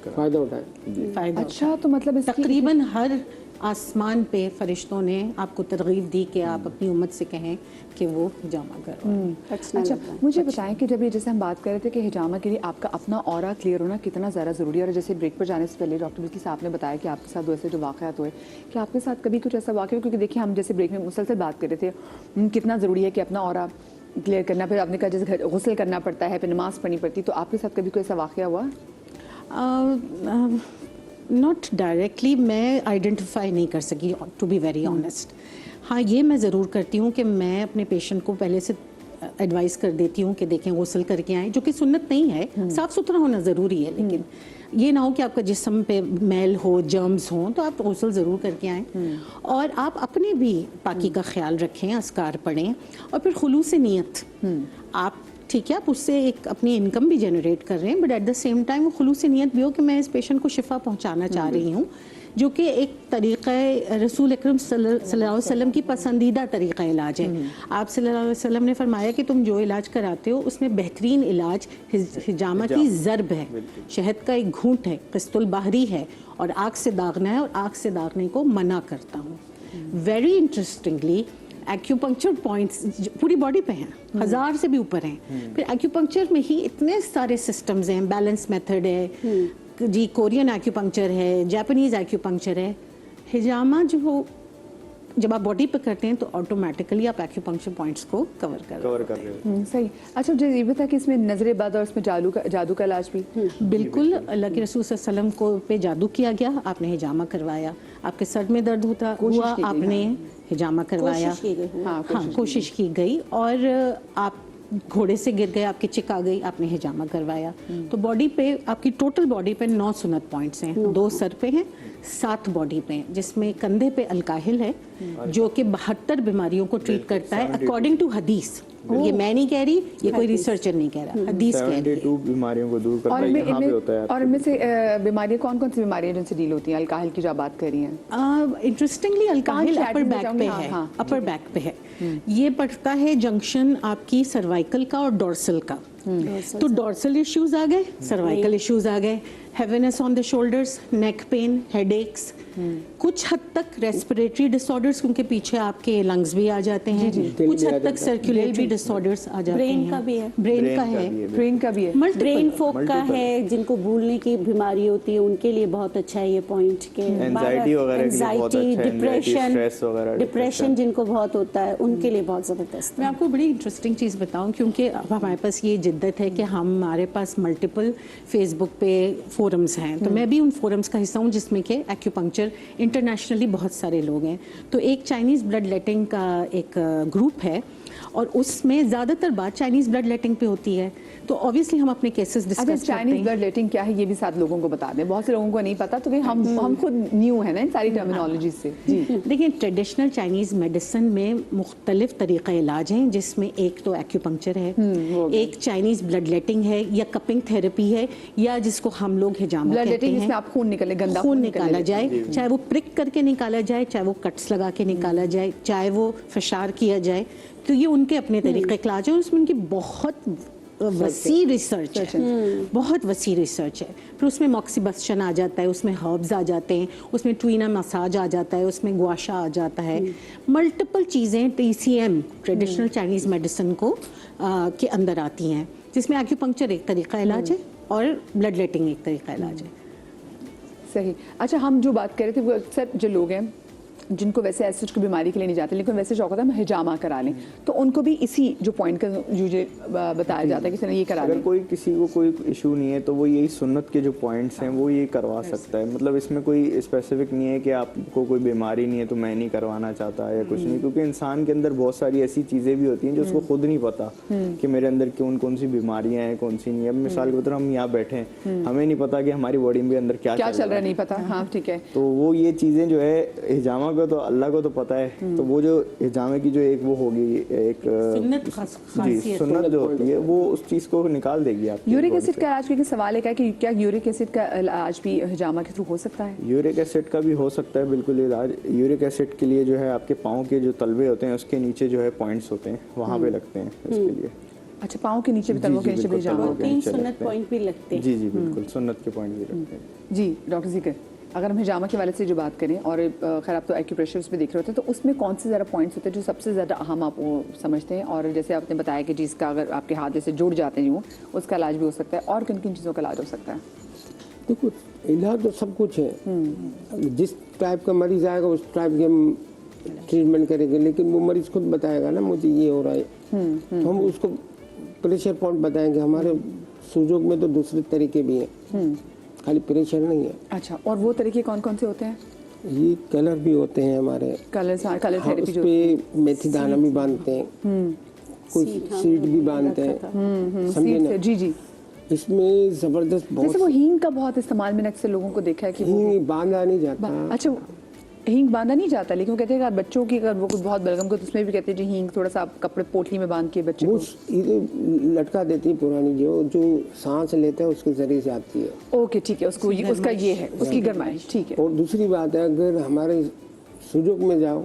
फायदा उठाए। अच्छा, तो मतलब तकरीबन हर आसमान पे फरिश्तों ने आपको तरगीब दी कि आप अपनी उम्मत से कहें कि वो हिजामा करो। अच्छा, मुझे बताएं कि जब ये जैसे हम बात कर रहे थे कि हिजामा के लिए आपका अपना ऑरा क्लियर होना कितना ज़्यादा ज़रूरी है, और जैसे ब्रेक पर जाने से पहले डॉक्टर बिल्किस साहब ने बताया कि आपके साथ वैसे जो वाक़यात हुए, कि आपके साथ कभी कुछ ऐसा वाक़या, क्योंकि देखिए हम जैसे ब्रेक में मुसलसल बात कर रहे थे कितना ज़रूरी है कि अपना ऑरा क्लियर करना, फिर आपने कहा जैसे गुस्ल करना पड़ता है, फिर नमाज़ पढ़नी पड़ती, तो आपके साथ कभी कोई ऐसा वाक़या हुआ? नॉट डायरेक्टली मैं आइडेंटिफाई नहीं कर सकी, टू बी वेरी ऑनेस्ट। हाँ, ये मैं ज़रूर करती हूँ कि मैं अपने पेशेंट को पहले से एडवाइस कर देती हूँ कि देखें गुस्ल करके आएँ, जो कि सुन्नत नहीं है, साफ़ सुथरा होना ज़रूरी है, लेकिन ये ना हो कि आपका जिस्म पे मैल हो, जर्म्स हों, तो आप गुस्ल ज़रूर करके आएँ। और आप अपने भी पाकी का ख्याल रखें, अस्कार पढ़ें, और फिर खुलूस नीयत आप, ठीक है, आप उससे एक अपनी इनकम भी जनरेट कर रहे हैं, but at the same time वो खुलूस नियत भी हो कि मैं इस पेशेंट को शिफा पहुंचाना चाह रही हूँ, जो कि एक तरीक़ा रसूल अकरम सल्लल्लाहु अलैहि वसल्लम की पसंदीदा तरीक़ा इलाज है। आप सल्लल्लाहु अलैहि वसल्लम ने फरमाया कि तुम जो इलाज कराते हो उसमें बेहतरीन इलाज हिजामा की ज़रब है, शहद का एक घूंट है, क़िस्तुल बाहरी है, और आग से दागना है, और आग से दागने को मना करता हूँ। वेरी इंटरेस्टिंगली एक्यूपंक्चर पॉइंट्स पूरी बॉडी पे हैं, 1000 से भी ऊपर हैं। फिर एक्यूपंक्चर में ही इतने सारे सिस्टम्स हैं, बैलेंस मेथड है जी, कोरियन एक्यूपंक्चर है, जापानीज एक्यूपंक्चर है। हिजामा जो हो, जब आप बॉडी पे करते हैं तो ऑटोमेटिकली आप एक्यूपंक्चर पॉइंट्स को कवर कर रहे हो। सही। अच्छा, जो ये बता कि इसमें नजरे बद और इसमें जादू का इलाज भी? बिल्कुल, अल्लाह के रसूल सल्लल्लाहु अलैहि वसल्लम को पे जादू किया गया, आपने हिजामा करवाया। आपके सर में दर्द हुआ, आपने हिजामा करवाया। हाँ, कोशिश की गई, और आप घोड़े से गिर गए, आपकी चिक आ गई, आपने हिजामा करवाया। तो बॉडी पे, आपकी टोटल बॉडी पे 9 सुन्नत पॉइंट्स हैं, 2 सर पे हैं, 7 बॉडी पे हैं, जिसमें कंधे पे अलकाहिल है जो कि 72 बीमारियों को ट्रीट करता है अकॉर्डिंग टू हदीस। ये मैं नहीं कह रही, ये कोई रिसर्चर नहीं कह रहा, हदीस कह रही है। 72 बीमारियों को दूर करता है, यहाँ पे होता है। और इनमें से बीमारियां कौन कौन सी बीमारियां जिनसे डील होती हैं? अलकाहिल की जो बात कर रही हैं, इंटरेस्टिंगली अलकाहिल अपर बैक पे है, अपर बैक पे है। ये पड़ता है जंक्शन आपकी सर्वाइकल का और डोर्सल का। तो डोर्सल इश्यूज आ गए, सर्वाइकल इश्यूज आ गए, heaviness on the shoulders, neck pain, headaches, कुछ हद तक रेस्पिरेटरी डिसऑर्डर्स, क्योंकि पीछे आपके लंग्स भी आ जाते हैं, कुछ हद तक सर्कुलेटरी डिसऑर्डर्स आ जाते हैं। ब्रेन का भी है, ब्रेन का भी है, ब्रेन फोक का है, जिनको भूलने की बीमारी होती है उनके लिए बहुत अच्छा है ये पॉइंट के। एंजाइटी, डिप्रेशन जिनको बहुत होता है उनके लिए बहुत ज़बरदस्त। मैं आपको बड़ी इंटरेस्टिंग चीज़ बताऊं, क्योंकि अब हमारे पास ये जिद्दत है कि हमारे पास मल्टीपल फेसबुक पे फोरम्स हैं, तो मैं भी उन फोरम्स का हिस्सा हूँ जिसमें कि एक्यूपंक्चर इंटरनेशनली बहुत सारे लोग हैं। तो एक चाइनीज़ ब्लड लेटिंग का एक ग्रुप है, और उसमें ज़्यादातर बात चाइनीज़ ब्लड लेटिंग पे होती है। तो ऑब्वियसली हम अपने केसेस डिस्कस करते हैं। चाइनीज़ ब्लड लेटिंग क्या है ये भी साथ लोगों को बता दें, बहुत से लोगों को नहीं पता, तो हम खुद न्यू है ना इन सारी टर्मिनोलॉजी से। जी देखिए, ट्रेडिशनल चाइनीज़ मेडिसिन में मुख्तलिफ तरीक़ा इलाज हैं, जिसमें एक तो एक्यूपंक्चर है, एक चाइनीज़ ब्लड लेटिंग है, या कपिंग थेरेपी है, या जिसको हम लोग हिजामा कहते हैं, जिसमें आप खून निकले, गंदा खून निकाला जाए, चाहे वो प्रिक करके निकाला जाए, चाहे वो कट्स लगा के निकाला जाए, चाहे वो फशार किया जाए। तो ये उनके अपने तरीक़े इलाज है, और उसमें उनकी बहुत वसी रिसर्च है, बहुत वसी रिसर्च है। फिर उसमें मॉक्सीबस्चन आ जाता है, उसमें हर्ब्स आ जाते हैं, उसमें ट्वीना मसाज आ जाता है, उसमें गुआशा आ जाता है, मल्टीपल चीज़ें TCM ट्रेडिशनल चाइनीज़ मेडिसिन को के अंदर आती हैं, जिसमें एक्यूपंक्चर एक तरीका इलाज है और ब्लड लेटिंग एक तरीका इलाज है। सही। अच्छा, हम जो बात कर रहे थे वो अक्सर जो लोग हैं जिनको वैसे ऐसे की बीमारी के लिए नहीं जाते, लेकिन वैसे शौक होता है हम हिजामा करा लें, तो उनको भी इसी जो पॉइंट का मुझे बताया जाता है कि सर ये करा अगर लें। कोई किसी को कोई इशू नहीं है तो वो यही सुन्नत के जो पॉइंट्स हैं वो ये करवा सकता है। मतलब इसमें कोई स्पेसिफिक नहीं है कि आपको कोई बीमारी नहीं है तो मैं नहीं करवाना चाहता या कुछ नहीं, क्योंकि इंसान के अंदर बहुत सारी ऐसी चीज़ें भी होती हैं जो उसको खुद नहीं पता कि मेरे अंदर कौन कौन सी बीमारियां हैं, कौन सी नहीं है। अब मिसाल के तौर हम यहाँ बैठे हैं, हमें नहीं पता कि हमारी बॉडी में अंदर क्या चल रहा है, नहीं पता। हाँ, ठीक है। तो वो ये चीज़ें जो है हिजामा को तो अल्लाह को तो पता है, तो वो जो हिजामे की जो एक वो होगी एक जी सुन्नत जो होती है वो उस चीज़ को निकाल देगी आप। यूरिक एसिड का इलाज, क्योंकि सवाल है कि क्या यूरिक एसिड का इलाज भी हिजामा के थ्रू हो सकता है? यूरिक एसिड का भी हो सकता है बिल्कुल इलाज। यूरिक एसिड के लिए जो है आपके पाँव के जो तलवे होते हैं उसके नीचे जो है पॉइंट्स होते हैं, वहाँ पे लगते हैं इसके लिए। अच्छा, पाँव के नीचे भी, तलवों के नीचे भी हिजामा होगा। 3 सुन्नत पॉइंट भी लगते हैं। जी जी बिल्कुल, सुन्नत के पॉइंट भी लगते हैं। जी डॉक्टर ज़ीकर, अगर हम हिजामा के वाले से जो बात करें और खैर आप तो एक्यूप्रेशर उसमें देख रहे होते हैं, तो उसमें कौन से ज़्यादा पॉइंट्स होते हैं जो सबसे ज़्यादा अहम आप वो समझते हैं? और जैसे आपने बताया कि जिसका अगर आपके हाथ जैसे जुड़ जाते हैं यूँ, उसका इलाज भी हो सकता है, और किन किन चीज़ों का इलाज हो सकता है? देखो इलाज तो सब कुछ है, जिस टाइप का मरीज आएगा उस टाइप के हम ट्रीटमेंट करेंगे, लेकिन वो मरीज खुद बताएगा ना मुझे ये हो रहा है, तो हम उसको प्रेशर पॉइंट बताएंगे। हमारे सुजोग में तो दूसरे तरीके भी हैं, खाली प्रेशर नहीं है। अच्छा, और वो तरीके कौन कौन से होते हैं? ये कलर भी होते हैं हमारे, कलर हाँ, थेरेपी उस जो पे मेथी दाना भी बांधते हैं, कुछ सीड भी बांधते हैं, समझे ना। जी जी। इसमें जबरदस्त बहुत जैसे वो हींग का बहुत इस्तेमाल मैंने अक्सर लोगों को देखा है कि वो हींग बांधा नहीं जाता। अच्छा, हींग बांधा नहीं जाता, लेकिन वो कहते हैं कि बच्चों की अगर वो कुछ बहुत बलगम को, तो उसमें भी कहते हैं जी हींग थोड़ा सा आप कपड़े पोटली में बांध के बच्चे वो को। लटका देती है पुरानी, जो सांस लेता है उसके जरिए से आती है। ओके ठीक है, उसको उसका ये है, उसकी गरमाइश, ठीक है। और दूसरी बात है, अगर हमारे सुजोग में जाओ,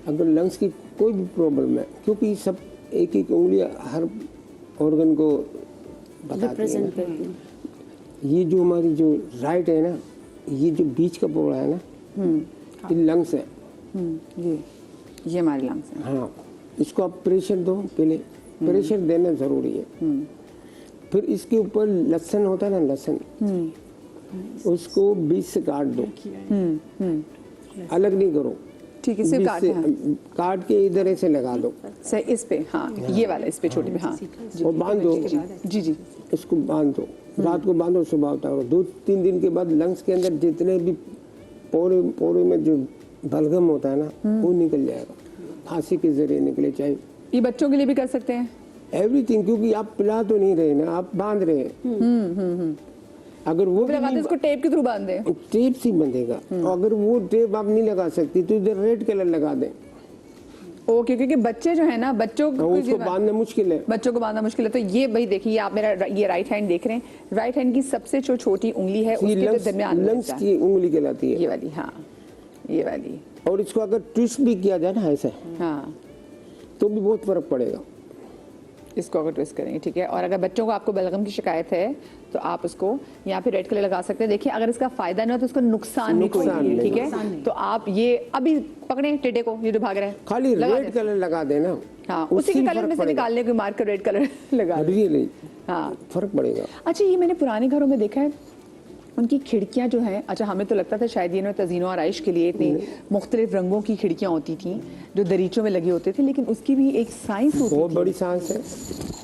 अगर लंग्स की कोई भी प्रॉब्लम है, क्योंकि सब एक एक उंगली हर ऑर्गन को बताती है ना। ये जो हमारी जो राइट है ना, ये जो बीच का पोड़ा है ना, ये लंग्स है। ये हमारे लंग्स हैं। हाँ, इसको आप प्रेशर दो, पहले प्रेशर देना जरूरी है। फिर इसके ऊपर लहसुन होता है ना, लहसुन, उसको बीच से काट दो, अलग नहीं करो, ठीक है, सिर्फ बीच काटना है। से काट के इधर ऐसे लगा दो सही, इस पे, हाँ ये वाला इस पे छोटे पे, हाँ और बांध दो। जी जी। इसको बांध दो, रात को बांधो, सुबह उतारो। 2-3 दिन के बाद लंग्स के अंदर जितने भी पोरे में जो बलगम होता है ना, वो निकल जाएगा, फांसी के जरिए निकले। चाहे ये बच्चों के लिए भी कर सकते हैं? एवरीथिंग, क्योंकि आप पिला तो नहीं रहे ना, आप बांध रहे हैं। अगर वो लगाते हैं, उसको टेप के थ्रू बांध दें। टेप से बंधेगा, और अगर वो टेप आप नहीं लगा सकती तो इधर रेड कलर लगा दें। ओके, क्योंकि बच्चे जो है ना, बच्चों को उसको बांधना मुश्किल है, बच्चों को बांधना मुश्किल है। तो ये भाई देखिए, आप मेरा ये राइट हैंड देख रहे हैं, राइट हैंड की सबसे जो छोटी उंगली है उसके जो दरमियान लंग्स की उंगली कहलाती है ये वाली, हाँ ये वाली। और इसको अगर ट्विस्ट भी किया जाए ना ऐसे, हाँ तो भी बहुत फर्क पड़ेगा। इसको अगर ट्विस्ट करेंगे, ठीक है। और अगर बच्चों को आपको बलगम की शिकायत है तो आप उसको यहाँ पे रेड कलर लगा सकते हैं। देखिए, अगर इसका फायदा नहीं हो तो उसका नुकसान भी कोई नहीं है, ठीक है। तो आप ये अभी पकड़े टेटे को, ये जो भाग रहा है, खाली रेड कलर लगा देना, हाँ उसी के कलर में से निकालने को मार्क कर रेड कलर लगा दें। रियली हाँ फर्क पड़ेगा। अच्छा, ये मैंने पुराने घरों में देखा है, उनकी खिड़कियां जो हैं, अच्छा हमें तो लगता था शायद ये तज़ीनो आराइश के लिए इतनी मुख्तलिफ रंगों की खिड़कियां होती थी जो दरीचों में लगे होते थे, लेकिन उसकी भी एक साइंस होती बहुत थी। बड़ी सांस है।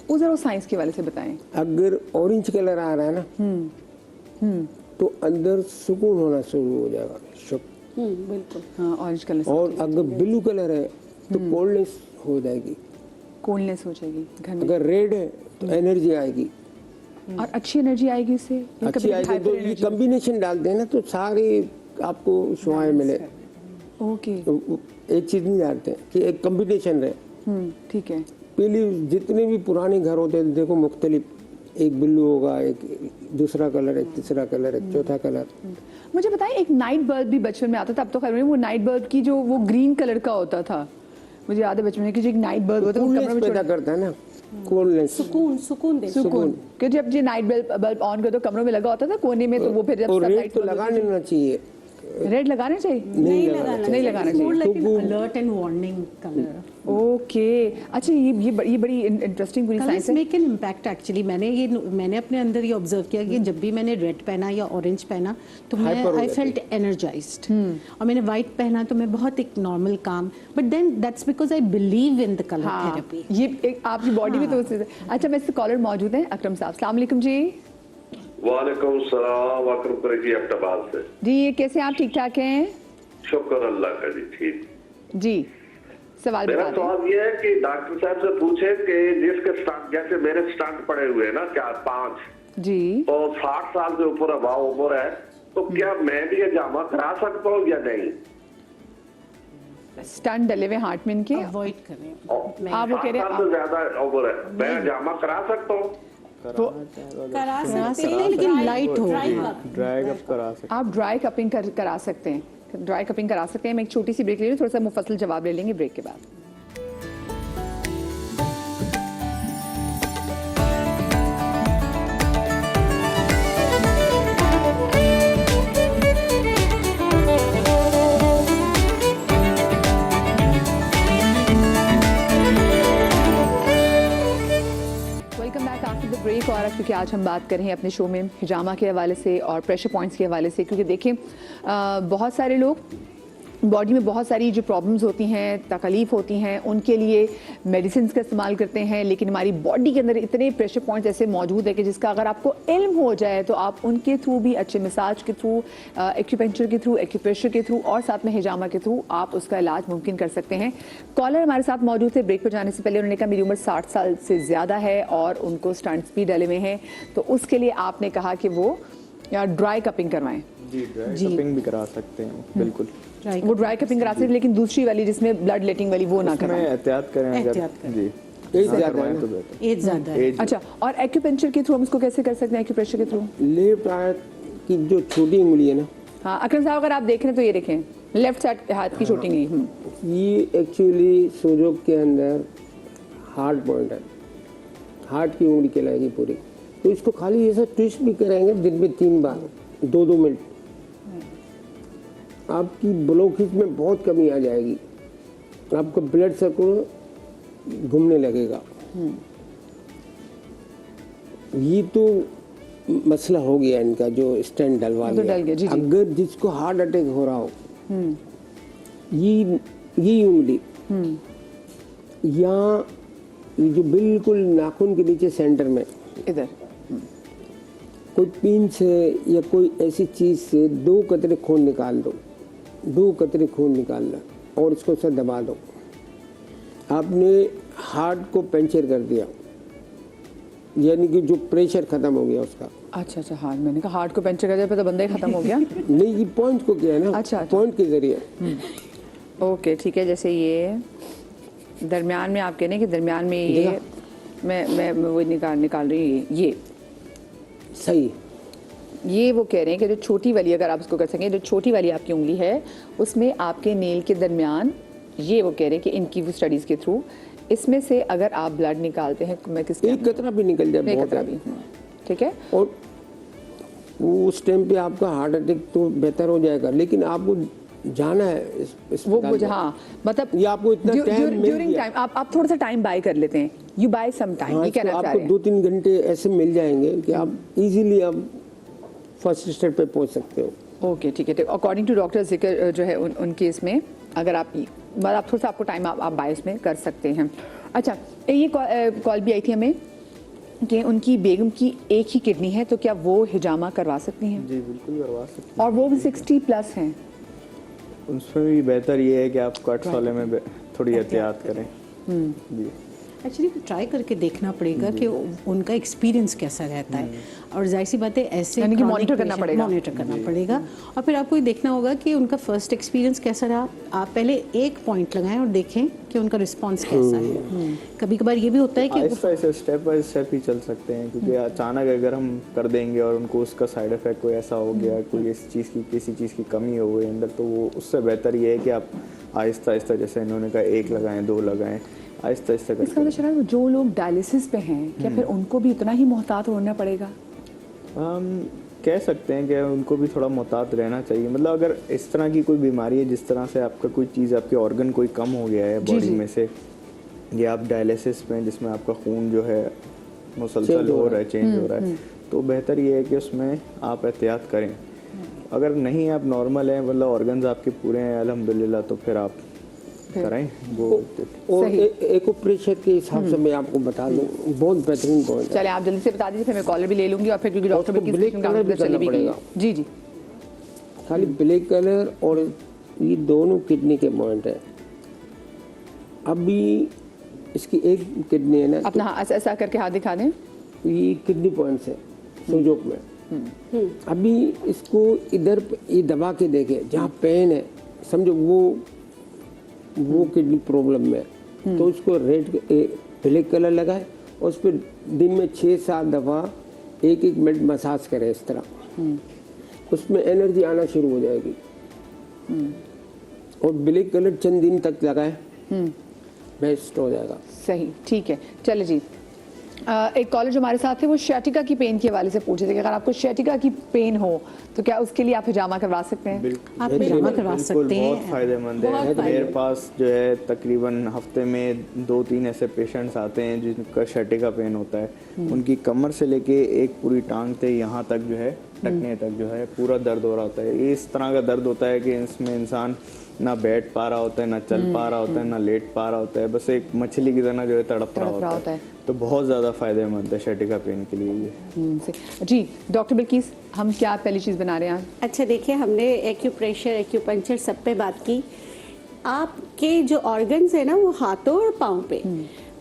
वो जरा साइंस के वाले से बताएं। अगर ऑरेंज कलर आ रहा है ना, तो अंदर सुकून होना शुरू हो जाएगा, बिल्कुल। हाँ, ऑरेंज कलर से और अगर ब्लू कलर है तो कोल्डनेस हो जाएगी, कोल्डनेस हो जाएगी घर में। अगर रेड है तो एनर्जी आएगी, और अच्छी एनर्जी आएगी इससे, या अच्छी कभी आएगी। हाइपर तो ये एनर्जी? कॉम्बिनेशन डालते हैं ना तो सारे आपको शुआएं मिले। ओके, तो एक चीज नहीं डालते कि एक कॉम्बिनेशन रहे। ठीक है। पहले जितने भी पुराने घर होते हैं देखो, मुख्तलिफ, एक ब्लू होगा, एक दूसरा कलर, एक तीसरा कलर, एक चौथा कलर। मुझे बताएं, एक नाइट बल्ब भी बचपन में आता था, अब तो खैर नहीं, वो नाइट बल्ब की जो वो ग्रीन कलर का होता था, मुझे याद है बचपन में कि जो एक नाइट बल्ब होता है वो कमरे कूलनेस में पैदा छोड़- करता है ना, कूलनेस, सुकून दे सुकून कि जब ये नाइट बल्ब ऑन कर दो कमरों में लगा होता था कोने में, तो वो फिर जब और सब रेड लाइट तो लगा लेना चाहिए, रेड लगाने चाहिए, नहीं लगाना चाहिए। Like an alert and warning colour. Okay, अच्छा ये बड़ी इंटरेस्टिंग पूरी कलर्स साइंस है। Make an impact actually. मैंने अपने अंदर ये ऑब्जर्व किया कि जब भी मैंने रेड पहना या ऑरेंज पहना तो मैं आई फेल्ट एनर्जाइज्ड, और मैंने वाइट पहना तो मैं बहुत एक नॉर्मल काम, but then that's because I believe in the colour therapy. ये एक आपकी बॉडी में तो उससे। अच्छा, मेरे से कॉलर मौजूद हैं, अकरम साहब, अस्सलाम वालेकुम जी। वालेकुम सलाम, अकरम कुरैशी अब्बास से। जी, ये कैसे हैं आप? ठीक ठाक हैं? शुक्र अल्लाह का जी, ठीक। जी, सवाल मेरा बता दें। सवाल ये है कि डॉक्टर साहब से पूछे कि जिसके स्टंट, जैसे मेरे स्टंट पड़े हुए हैं ना 4-5, जी, तो 60 साल से ऊपर अभाव उम्र है, तो क्या मैं भी ये जामा करा सकता हूँ या नहीं? स्टंट डले हुए हार्ट में इनके, अवॉइड करें। आप वो कह रहे 60 साल से ज्यादा उम्र है, मैं जामा करा सकता हूँ? करा सकते हैं, लेकिन लाइट हो। ड्राई अप करा सकते आप ड्राई कपिंग करा सकते हैं, ड्राई कपिंग करा सकते हैं। मैं एक छोटी सी ब्रेक ले रही हूँ, थोड़ा सा मुफस्सल जवाब ले लेंगे ब्रेक के बाद। Welcome back after the break. और क्योंकि आज हम बात कर रहे हैं अपने शो में हिजामा के हवाले से और प्रेशर पॉइंट्स के हवाले से, क्योंकि देखिए बहुत सारे लोग बॉडी में बहुत सारी जो प्रॉब्लम्स होती हैं, तकलीफ होती हैं, उनके लिए मेडिसिन का इस्तेमाल करते हैं, लेकिन हमारी बॉडी के अंदर इतने प्रेशर पॉइंट्स ऐसे मौजूद है कि जिसका अगर आपको इल्म हो जाए तो आप उनके थ्रू भी, अच्छे मसाज के थ्रू, एक्यूपेंचर के थ्रू, एक्यूप्रेशर के थ्रू और साथ में हिजामा के थ्रू आप उसका इलाज मुमकिन कर सकते हैं। कॉलर हमारे साथ मौजूद थे ब्रेक पर जाने से पहले। उन्होंने कहा मेरी उम्र 60 साल से ज़्यादा है और उनको स्टंट्स भी डले हुए हैं, तो उसके लिए आपने कहा कि वो ड्राई कपिंग करवाएं। जी, ड्राई कपिंग भी करा सकते हैं, बिल्कुल। वो ड्राई कपिंग करा सकते हैं, लेकिन दूसरी वाली जिसमें ब्लड लेटिंग वाली वो ना उसमें करें। एहतियात करें, एहतियात अगर करें। जी एज ज्यादा करवाएं है तो ना। बेहतर। एज ज्यादा है। एज अच्छा, और एक्यूपेंचर के थ्रू हम इसको कैसे कर सकते हैं? एक्यूप्रेशर के थ्रू, लेफ्ट हाथ की जो छोटी उंगली है ना, हाँ अकरम साहब अगर आप देख रहे हैं तो ये देखें, लेफ्ट साइड हाथ की छोटी उंगली। ये एक्चुअली सोजोक के अंदर हार्ट पॉइंट है, हार्ट की उंगली कहलाएगी पूरी। तो इसको खाली ऐसा ट्विस्ट भी करेंगे दिन में 3 बार, 2-2 मिनट, आपकी ब्लॉकेज में बहुत कमी आ जाएगी, आपका ब्लड सर्कुलर घूमने लगेगा। ये तो मसला हो गया इनका जो स्टेंट डलवा तो डल गया, जी, जी। अगर जिसको हार्ट अटैक हो रहा हो, ये उंगली या ये जो बिल्कुल नाखून के नीचे सेंटर में इधर कोई पिन से या कोई ऐसी चीज से 2 कतरे खून निकाल दो, 2 कतरे खून निकाल लो और इसको से दबा दो। आपने हार्ट को पंचर कर दिया, यानी कि जो प्रेशर खत्म हो गया उसका। अच्छा अच्छा, हाँ मैंने कहा हार्ट को पंचर कर दिया फिर तो बंदा ही खत्म हो गया। नहीं, ये पॉइंट को किया है ना, अच्छा। पॉइंट के जरिए। ओके ठीक है, जैसे ये दरमियान में आप कह रहे हैं कि दरमियान में ये मैं वो निकाल रही हूँ, ये सही। ये वो कह रहे हैं कि जो छोटी वाली, अगर आप उसको कर सकें, जो छोटी वाली आपकी उंगली है उसमें आपके नेल के दरमियान, ये वो कह रहे हैं कि इनकी वो स्टडीज़ के थ्रू इसमें से अगर आप ब्लड निकालते हैं, मैं किसके एक कतरा भी निकल जाए एक बहुत कतरा है। भी, ठीक है। और उस टाइम पे आपका हार्ट अटैक तो बेहतर हो जाएगा, लेकिन आपको जाना है वो मुझे, हाँ मतलब ये आपको इतना टाइम मिल ड्यूरिंग गया। टाइम आप थोड़ा सा टाइम बाय कर लेते हैं, यू बाय सम टाइम, हाँ, ये कहना तो चाह आपको रहे हैं। 2-3 घंटे ऐसे मिल जाएंगे कि आप इजीली आप फर्स्ट स्टेप पे पहुंच सकते हो। ओके ठीक है, अकॉर्डिंग टू डॉक्टर जिक्र जो है उनके इसमें अगर आप मतलब आप थोड़ा सा आपको टाइम आप बाय उसमें कर सकते हैं। अच्छा, ये कॉल भी आई थी हमें कि उनकी बेगम की एक ही किडनी है, तो क्या वो हिजामा करवा सकती हैं? जी बिल्कुल करवा सकते और वो भी 60+ हैं। हैं। उसमें भी बेहतर ये है कि आप कट्स वाले में थोड़ी एहतियात करें। जी एक्चुअली ट्राई करके देखना पड़ेगा कि उनका एक्सपीरियंस कैसा रहता है, और जाहिर सी बात है ऐसे यानी कि मॉनिटर करना पड़ेगा। मॉनिटर करना पड़ेगा, और फिर आपको ये देखना होगा कि उनका फर्स्ट एक्सपीरियंस कैसा रहा। आप पहले एक पॉइंट लगाएं और देखें कि उनका रिस्पांस कैसा है। कभी कभार ये भी होता है कि Aahista Aahista step by step ही चल सकते हैं, क्योंकि अचानक अगर हम कर देंगे और उनको उसका साइड इफेक्ट कोई ऐसा हो गया, कोई इस चीज़ की किसी चीज़ की कमी हो गई अंदर, तो वो उससे बेहतर ये है कि आप आहिस्ता आहिस्ता, जैसे इन्होंने कहा 1 लगाएं 2 लगाएं, आहिस्ता आहिस्ता इसका मतलब शराब जो लोग डायलिसिस पे हैं क्या फिर उनको भी इतना ही मोहतात होना पड़ेगा? हम कह सकते हैं कि उनको भी थोड़ा मोहतात रहना चाहिए। मतलब अगर इस तरह की कोई बीमारी है, जिस तरह से आपका कोई चीज़, आपके ऑर्गन कोई कम हो गया है बॉडी में से, या आप डायलिसिस में जिसमें आपका खून जो है मुसलसल हो रहा है, चेंज हो रहा है, तो बेहतर ये है कि उसमें आप एहतियात करें। अगर नहीं आप नॉर्मल हैं, मतलब ऑर्गन्स आपके पूरे हैं अल्हम्दुलिल्लाह, तो फिर आप कराएं वो। और एक प्रेशर के हिसाब से मैं आपको बता दूं, बहुत बेहतरीन पॉइंट है। चले आप जल्दी से बता दीजिए, फिर मैं कॉलर भी ले लूंगी और फिर क्योंकि डॉक्टर उसको ब्लैक कलर भी करना पड़ेगा। जी जी, खाली ब्लैक कलर और ये दोनों किडनी के पॉइंट है। अभी इसकी एक किडनी है ना, अपना ऐसा ऐसा करके हाथ दिखा दें। ये किडनी पॉइंट्स है सुजोक में। अभी इसको इधर ये दबा के देखे, जहाँ पेन है समझो वो किडनी प्रॉब्लम में है, तो उसको रेड ब्लैक कलर लगाए और उस पर दिन में 6-7 दफ़ा 1-1 मिनट मसाज करें इस तरह, उसमें एनर्जी आना शुरू हो जाएगी। और ब्लैक कलर चंद दिन तक लगाए, बेस्ट हो जाएगा। सही, ठीक है। चले जी, एक कॉलर जो हमारे साथ थे वो शैटिका की पेन के हवाले से पूछे थे कि अगर आपको शैटिका की पेन हो तो क्या उसके लिए आप हिजामा करवा सकते हैं? आप हिजामा करवा सकते हैं, बहुत फायदेमंद है। मेरे पास जो है तकरीबन हफ्ते में 2-3 ऐसे पेशेंट्स आते हैं जिनका शैटिका पेन होता है, उनकी कमर से लेके एक पूरी टांग से यहाँ तक जो है टखने तक जो है पूरा दर्द हो रहा होता है। ये इस तरह का दर्द होता है कि इसमें इंसान ना बैठ पा रहा होता है, ना चल पा रहा होता है, ना लेट पा रहा होता है, बस एक मछली की तरह जो है तड़प रहा होता है। तो बहुत ज़्यादा फायदेमंद है शैटिका पेन के लिए ये। जी डॉक्टर बिल्किस, हम क्या पहली चीज़ बना रहे हैं? अच्छा देखिए, हमने एक्यूप्रेशर, एक्यूपंक्चर सब पे बात की। आपके जो ऑर्गन्स है ना वो हाथों और पाँव पे,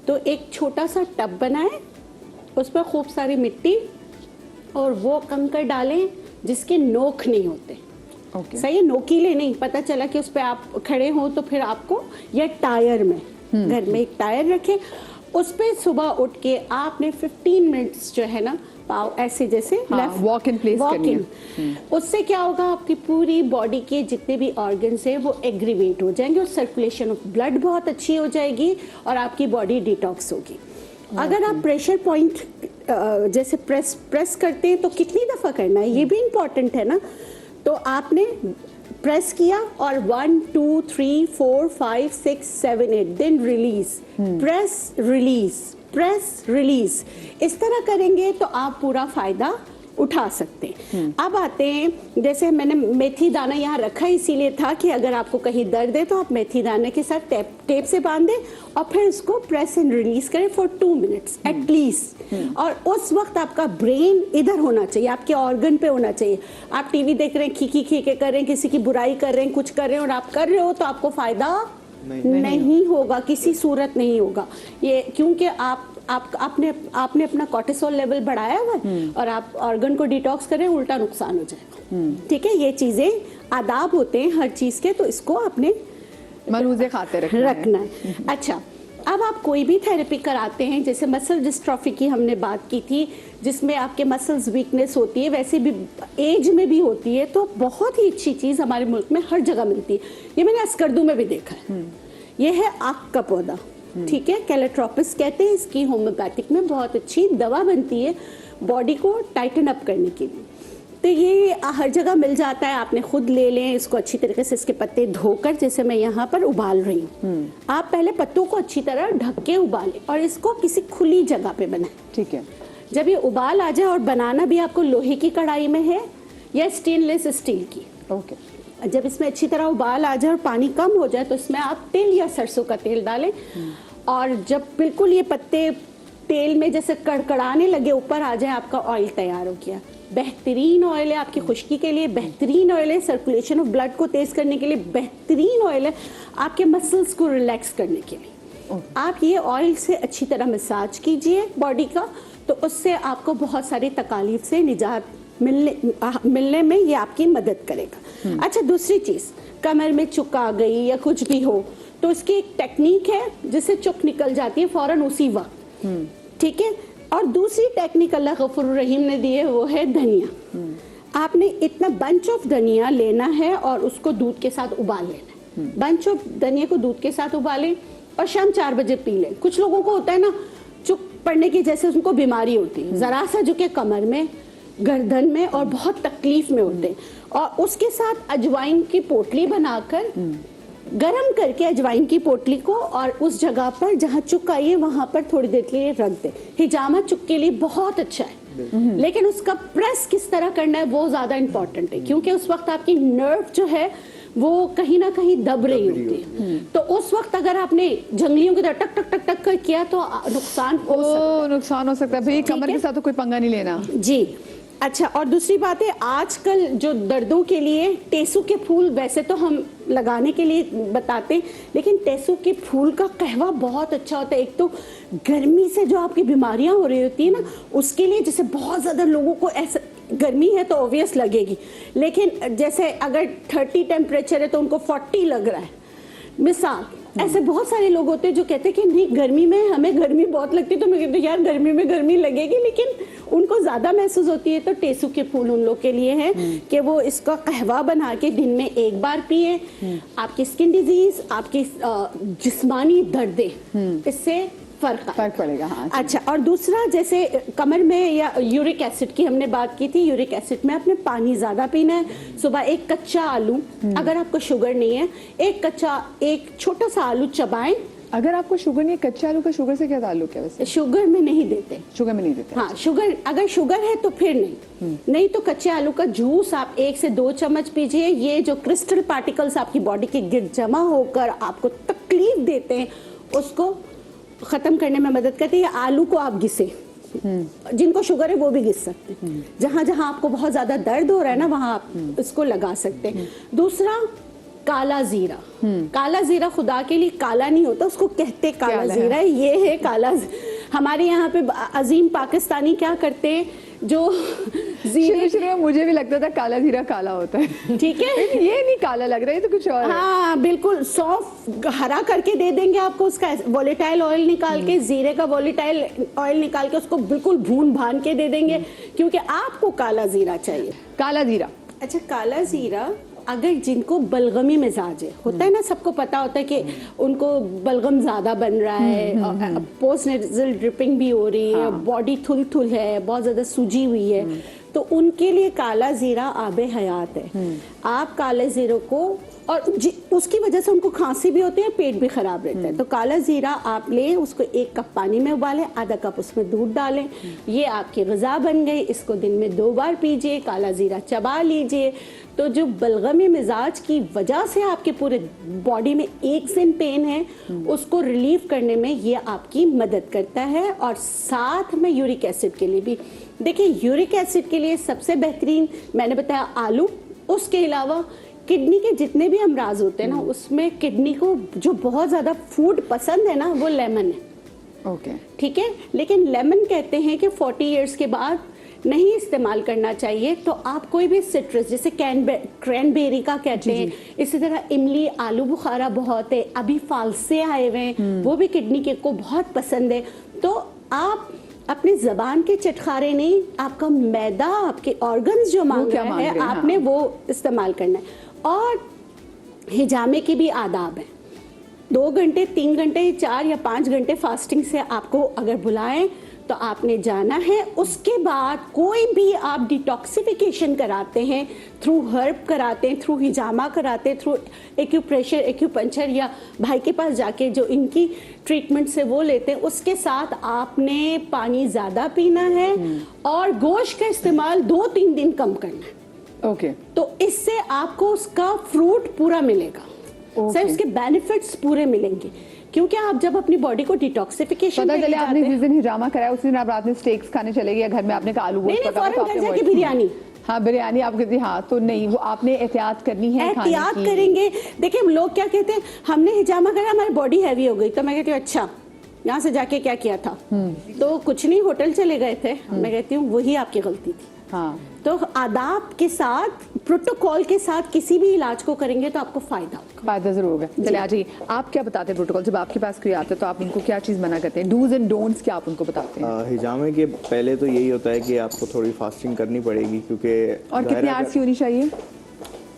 तो एक छोटा सा टब बनाएं, उस पर खूब सारी मिट्टी और वो कंकड़ डालें जिसके नोक नहीं होते। सही है, नोकीले नहीं, पता चला कि उस पर आप खड़े हो तो फिर आपको, या टायर में, घर में एक टायर रखें, उस पे सुबह उठ के आपने 15 मिनट्स जो है ना पाव ऐसे जैसे वॉक इन प्लेस करनी है। उससे क्या होगा, आपकी पूरी बॉडी के जितने भी ऑर्गन्स हैं वो एग्रीवेट हो जाएंगे और सर्कुलेशन ऑफ ब्लड बहुत अच्छी हो जाएगी और आपकी बॉडी डिटॉक्स होगी। अगर आप प्रेशर पॉइंट जैसे प्रेस करते हैं तो कितनी दफ़ा करना है ये भी इम्पॉर्टेंट है ना। तो आपने प्रेस किया और 1 2 3 4 5 6 7 8 then release, press release, press release, इस तरह करेंगे तो आप पूरा फायदा उठा सकते हैं। अब आते हैं, जैसे मैंने मेथी दाना यहाँ रखा इसीलिए था कि अगर आपको कहीं दर्द है तो आप मेथी दाने के साथ टेप से बांधें और फिर उसको प्रेस एंड रिलीज करें फॉर 2 मिनट्स एटलीस्ट। और उस वक्त आपका ब्रेन इधर होना चाहिए, आपके ऑर्गन पे होना चाहिए। आप टीवी देख रहे हैं, खीखी खीखे कर रहे हैं, किसी की बुराई कर रहे हैं, कुछ कर रहे हैं और आप कर रहे हो तो आपको फायदा नहीं होगा, किसी सूरत नहीं होगा ये, क्योंकि आपने अपना कोर्टिसोल लेवल बढ़ाया हुआ है और आप ऑर्गन को डिटॉक्स करें, उल्टा नुकसान हो जाएगा। ठीक है, ये चीजें आदाब होते हैं हर चीज के, तो इसको आपने मलूज़े खाते रखना है। अच्छा, अब आप कोई भी थेरेपी कराते हैं, जैसे मसल डिस्ट्रॉफी की हमने बात की थी जिसमें आपके मसल्स वीकनेस होती है, वैसे भी एज में भी होती है, तो बहुत ही अच्छी चीज़ हमारे मुल्क में हर जगह मिलती है। ये मैंने अस्करदू में भी देखा है। ये है आक का पौधा, ठीक है, कैलेट्रोपिस कहते हैं इसकी, होम्योपैथिक में बहुत अच्छी दवा बनती है बॉडी को टाइटन अप करने के लिए। तो ये हर जगह मिल जाता है, आपने खुद ले लें इसको अच्छी तरीके से, इसके पत्ते धोकर, जैसे मैं यहाँ पर उबाल रही हूँ, आप पहले पत्तों को अच्छी तरह ढक के उबालें और इसको किसी खुली जगह पे बनाएं। ठीक है, जब ये उबाल आ जाए, और बनाना भी आपको लोहे की कढ़ाई में है या स्टेनलेस स्टील की। ओके, जब इसमें अच्छी तरह उबाल आ जाए और पानी कम हो जाए तो इसमें आप तेल या सरसों का तेल डालें और जब बिल्कुल ये पत्ते तेल में जैसे कड़कड़ाने लगे, ऊपर आ जाए, आपका ऑयल तैयार हो गया। बेहतरीन ऑयल है आपकी खुश्की के लिए, बेहतरीन ऑयल है सर्कुलेशन ऑफ ब्लड को तेज करने के लिए, बेहतरीन ऑयल है आपके मसल्स को रिलैक्स करने के लिए। आप ये ऑयल से अच्छी तरह मसाज कीजिए बॉडी का, तो उससे आपको बहुत सारी तकालीफ से निजात मिलने में ये आपकी मदद करेगा। अच्छा, दूसरी चीज़, कमर में चुक आ गई या कुछ भी हो तो इसकी एक टेक्निक है जिससे चुक निकल जाती है फौरन उसी वक्त, ठीक है। और दूसरी टेक्निक अल्लाह गफूर रहीम ने दी है, वो है धनिया। आपने इतना बंच ऑफ धनिया लेना है और उसको दूध के साथ उबाल लेना है। बंच ऑफ धनिया को दूध के साथ उबालें और शाम 4 बजे पी लें। कुछ लोगों को होता है ना चुप पड़ने की जैसे उनको बीमारी होती है, जरा सा झुके कमर में, गर्दन में और बहुत तकलीफ में होते हैं, और उसके साथ अजवाइन की पोटली बनाकर गरम करके अजवाइन की पोटली को और उस जगह पर जहाँ चुक आई है वहां पर थोड़ी देर के लिए रख दे। हिजामा चुक के लिए बहुत अच्छा है, लेकिन उसका प्रेस किस तरह करना है वो ज्यादा इंपॉर्टेंट है, क्योंकि उस वक्त आपकी नर्व जो है वो कहीं ना कहीं दब रही होती है। तो उस वक्त अगर आपने जंगलियों की तरह टक टक टक टक कर किया तो नुकसान नुकसान हो सकता है भाई। कमर के साथ तो कोई पंगा नहीं लेना जी। अच्छा, और दूसरी बात है, आजकल जो दर्दों के लिए टेसू के फूल वैसे तो हम लगाने के लिए बताते हैं, लेकिन टेसू के फूल का कहवा बहुत अच्छा होता है। एक तो गर्मी से जो आपकी बीमारियां हो रही होती है ना, उसके लिए, जैसे बहुत ज्यादा लोगों को ऐसा गर्मी है तो ऑब्वियस लगेगी, लेकिन जैसे अगर 30 टेम्परेचर है तो उनको 40 लग रहा है मिसाल, ऐसे बहुत सारे लोग होते हैं जो कहते हैं कि नहीं गर्मी में हमें गर्मी बहुत लगती है, तो मैं कहती हूँ यार गर्मी में गर्मी लगेगी, लेकिन उनको ज्यादा महसूस होती है। तो टेसू के फूल उन लोग के लिए हैं कि वो इसका कहवा बना के दिन में 1 बार पिए। आपकी स्किन डिजीज, आपकी जिस्मानी दर्दें, इससे फर्क पड़ेगा। हाँ, अच्छा, और दूसरा जैसे कमर में या यूरिक एसिड की हमने बात की थी, यूरिक एसिड में आपने पानी ज्यादा पीना है। सुबह एक कच्चा आलू, अगर आपको शुगर नहीं है, एक छोटा सा आलू चबाएं। अगर आपको शुगर नहीं है, कच्चे आलू का शुगर से क्या ताल्लुक है वैसे? शुगर में नहीं देते, शुगर में नहीं देते। हाँ, शुगर अगर शुगर है तो फिर नहीं तो कच्चे आलू का जूस आप 1 से 2 चम्मच पीजिए। ये जो क्रिस्टल पार्टिकल्स आपकी बॉडी के गिर जमा होकर आपको तकलीफ देते हैं उसको खत्म करने में मदद करती है। आलू को आप घिसे, जिनको शुगर है वो भी घिस सकते हैं। जहां जहां आपको बहुत ज्यादा दर्द हो रहा है ना, वहां आप इसको लगा सकते हैं। दूसरा, काला जीरा। काला जीरा खुदा के लिए काला नहीं होता, उसको कहते काला जीरा है। ये है काला। हमारे यहाँ पे अजीम पाकिस्तानी क्या करते हैं, जो शुरू में मुझे भी लगता था काला जीरा काला होता है, ठीक है, ये नहीं काला लग रहा है, ये तो कुछ और है। हाँ बिल्कुल, सौंफ हरा करके दे देंगे आपको, उसका वोलेटाइल ऑयल निकाल के, जीरे का वोलेटाइल ऑयल निकाल के उसको बिल्कुल भून भान के दे देंगे, क्योंकि आपको काला जीरा चाहिए। काला जीरा। अच्छा, काला जीरा अगर जिनको बलगमी मिजाज है, होता है ना, सबको पता होता है कि उनको बलगम ज्यादा बन रहा है, पोस्ट नेजल ड्रिपिंग भी हो रही है, बॉडी थुल है, बहुत ज्यादा सूजी हुई है, तो उनके लिए काला जीरा आबे हयात है। आप काले जीरे को, और उसकी वजह से उनको खांसी भी होती है, पेट भी खराब रहता है, तो काला जीरा आप लें, उसको 1 कप पानी में उबालें, आधा कप उसमें दूध डालें, ये आपकी ग़िज़ा बन गई। इसको दिन में 2 बार पीजिए, काला जीरा चबा लीजिए। तो जो बलगमी मिजाज की वजह से आपके पूरे बॉडी में एक दिन पेन है, उसको रिलीव करने में ये आपकी मदद करता है। और साथ में यूरिक एसिड के लिए भी, देखिए यूरिक एसिड के लिए सबसे बेहतरीन मैंने बताया आलू। उसके अलावा किडनी के जितने भी अमराज होते हैं ना, उसमें किडनी को जो बहुत ज्यादा फूड पसंद है ना, वो लेमन है। ओके, ठीक है, लेकिन लेमन कहते हैं कि 40 इयर्स के बाद नहीं इस्तेमाल करना चाहिए। तो आप कोई भी सिट्रस, जैसे क्रैनबेरी का कहते हैं, इसी तरह इमली, आलू बुखारा बहुत है, अभी फालसे आए हुए हैं, वो भी किडनी के को बहुत पसंद है। तो आप अपनी जबान के चटखारे नहीं, आपका मैदा, आपके ऑर्गन्स जो मांग रहा है, आपने वो इस्तेमाल करना है। और हिजामे की भी आदाब है। 2 घंटे, 3 घंटे, 4 या 5 घंटे फास्टिंग से आपको अगर बुलाएं तो आपने जाना है। उसके बाद कोई भी आप डिटॉक्सिफिकेशन कराते हैं, थ्रू हर्ब कराते हैं, थ्रू हिजामा कराते हैं, थ्रू एक्यूप्रेशर, एक्यूपंचर, या भाई के पास जाके जो इनकी ट्रीटमेंट से वो लेते हैं, उसके साथ आपने पानी ज़्यादा पीना है और गोश्त का इस्तेमाल 2-3 दिन कम करना है। ओके, तो इससे आपको उसका फ्रूट पूरा मिलेगा, सर, उसके बेनिफिट्स पूरे मिलेंगे। क्योंकि आप जब अपनी बॉडी को डिटॉक्सिफिकेशन, पता चले आपने जिस दिन हिजामा कराया उसी दिन आप रात में स्टेक्स खाने चले गए, या घर में आपने कहा आलू गोश्त पकाया, तो आपने बिरयानी, हाँ बिरयानी आप कहती, हाँ तो नहीं, वो आपने एहतियात करनी है, एहतियात करेंगे। देखिए लोग क्या कहते हैं, हमने हिजामा कराया, हमारी बॉडी हैवी हो गई, तो मैं कहती हूँ अच्छा यहाँ से जाके क्या किया था, तो कुछ नहीं, होटल चले गए थे। मैं कहती हूँ वही आपकी गलती थी। हाँ, तो आदाब के साथ, प्रोटोकॉल के साथ किसी भी इलाज को करेंगे तो आपको फायदा होगा। फायदा जरूर होगा। चलिए आ जाइए, आप क्या बताते हैं प्रोटोकॉल, जब आपके पास कोई आता है तो आप उनको क्या चीज़ मना करते हैं, डूज एंड डोंट्स क्या आप उनको बताते हैं? हिजामे के पहले तो यही होता है कि आपको थोड़ी फास्टिंग करनी पड़ेगी, क्योंकि और कितने आवर्स की होनी चाहिए?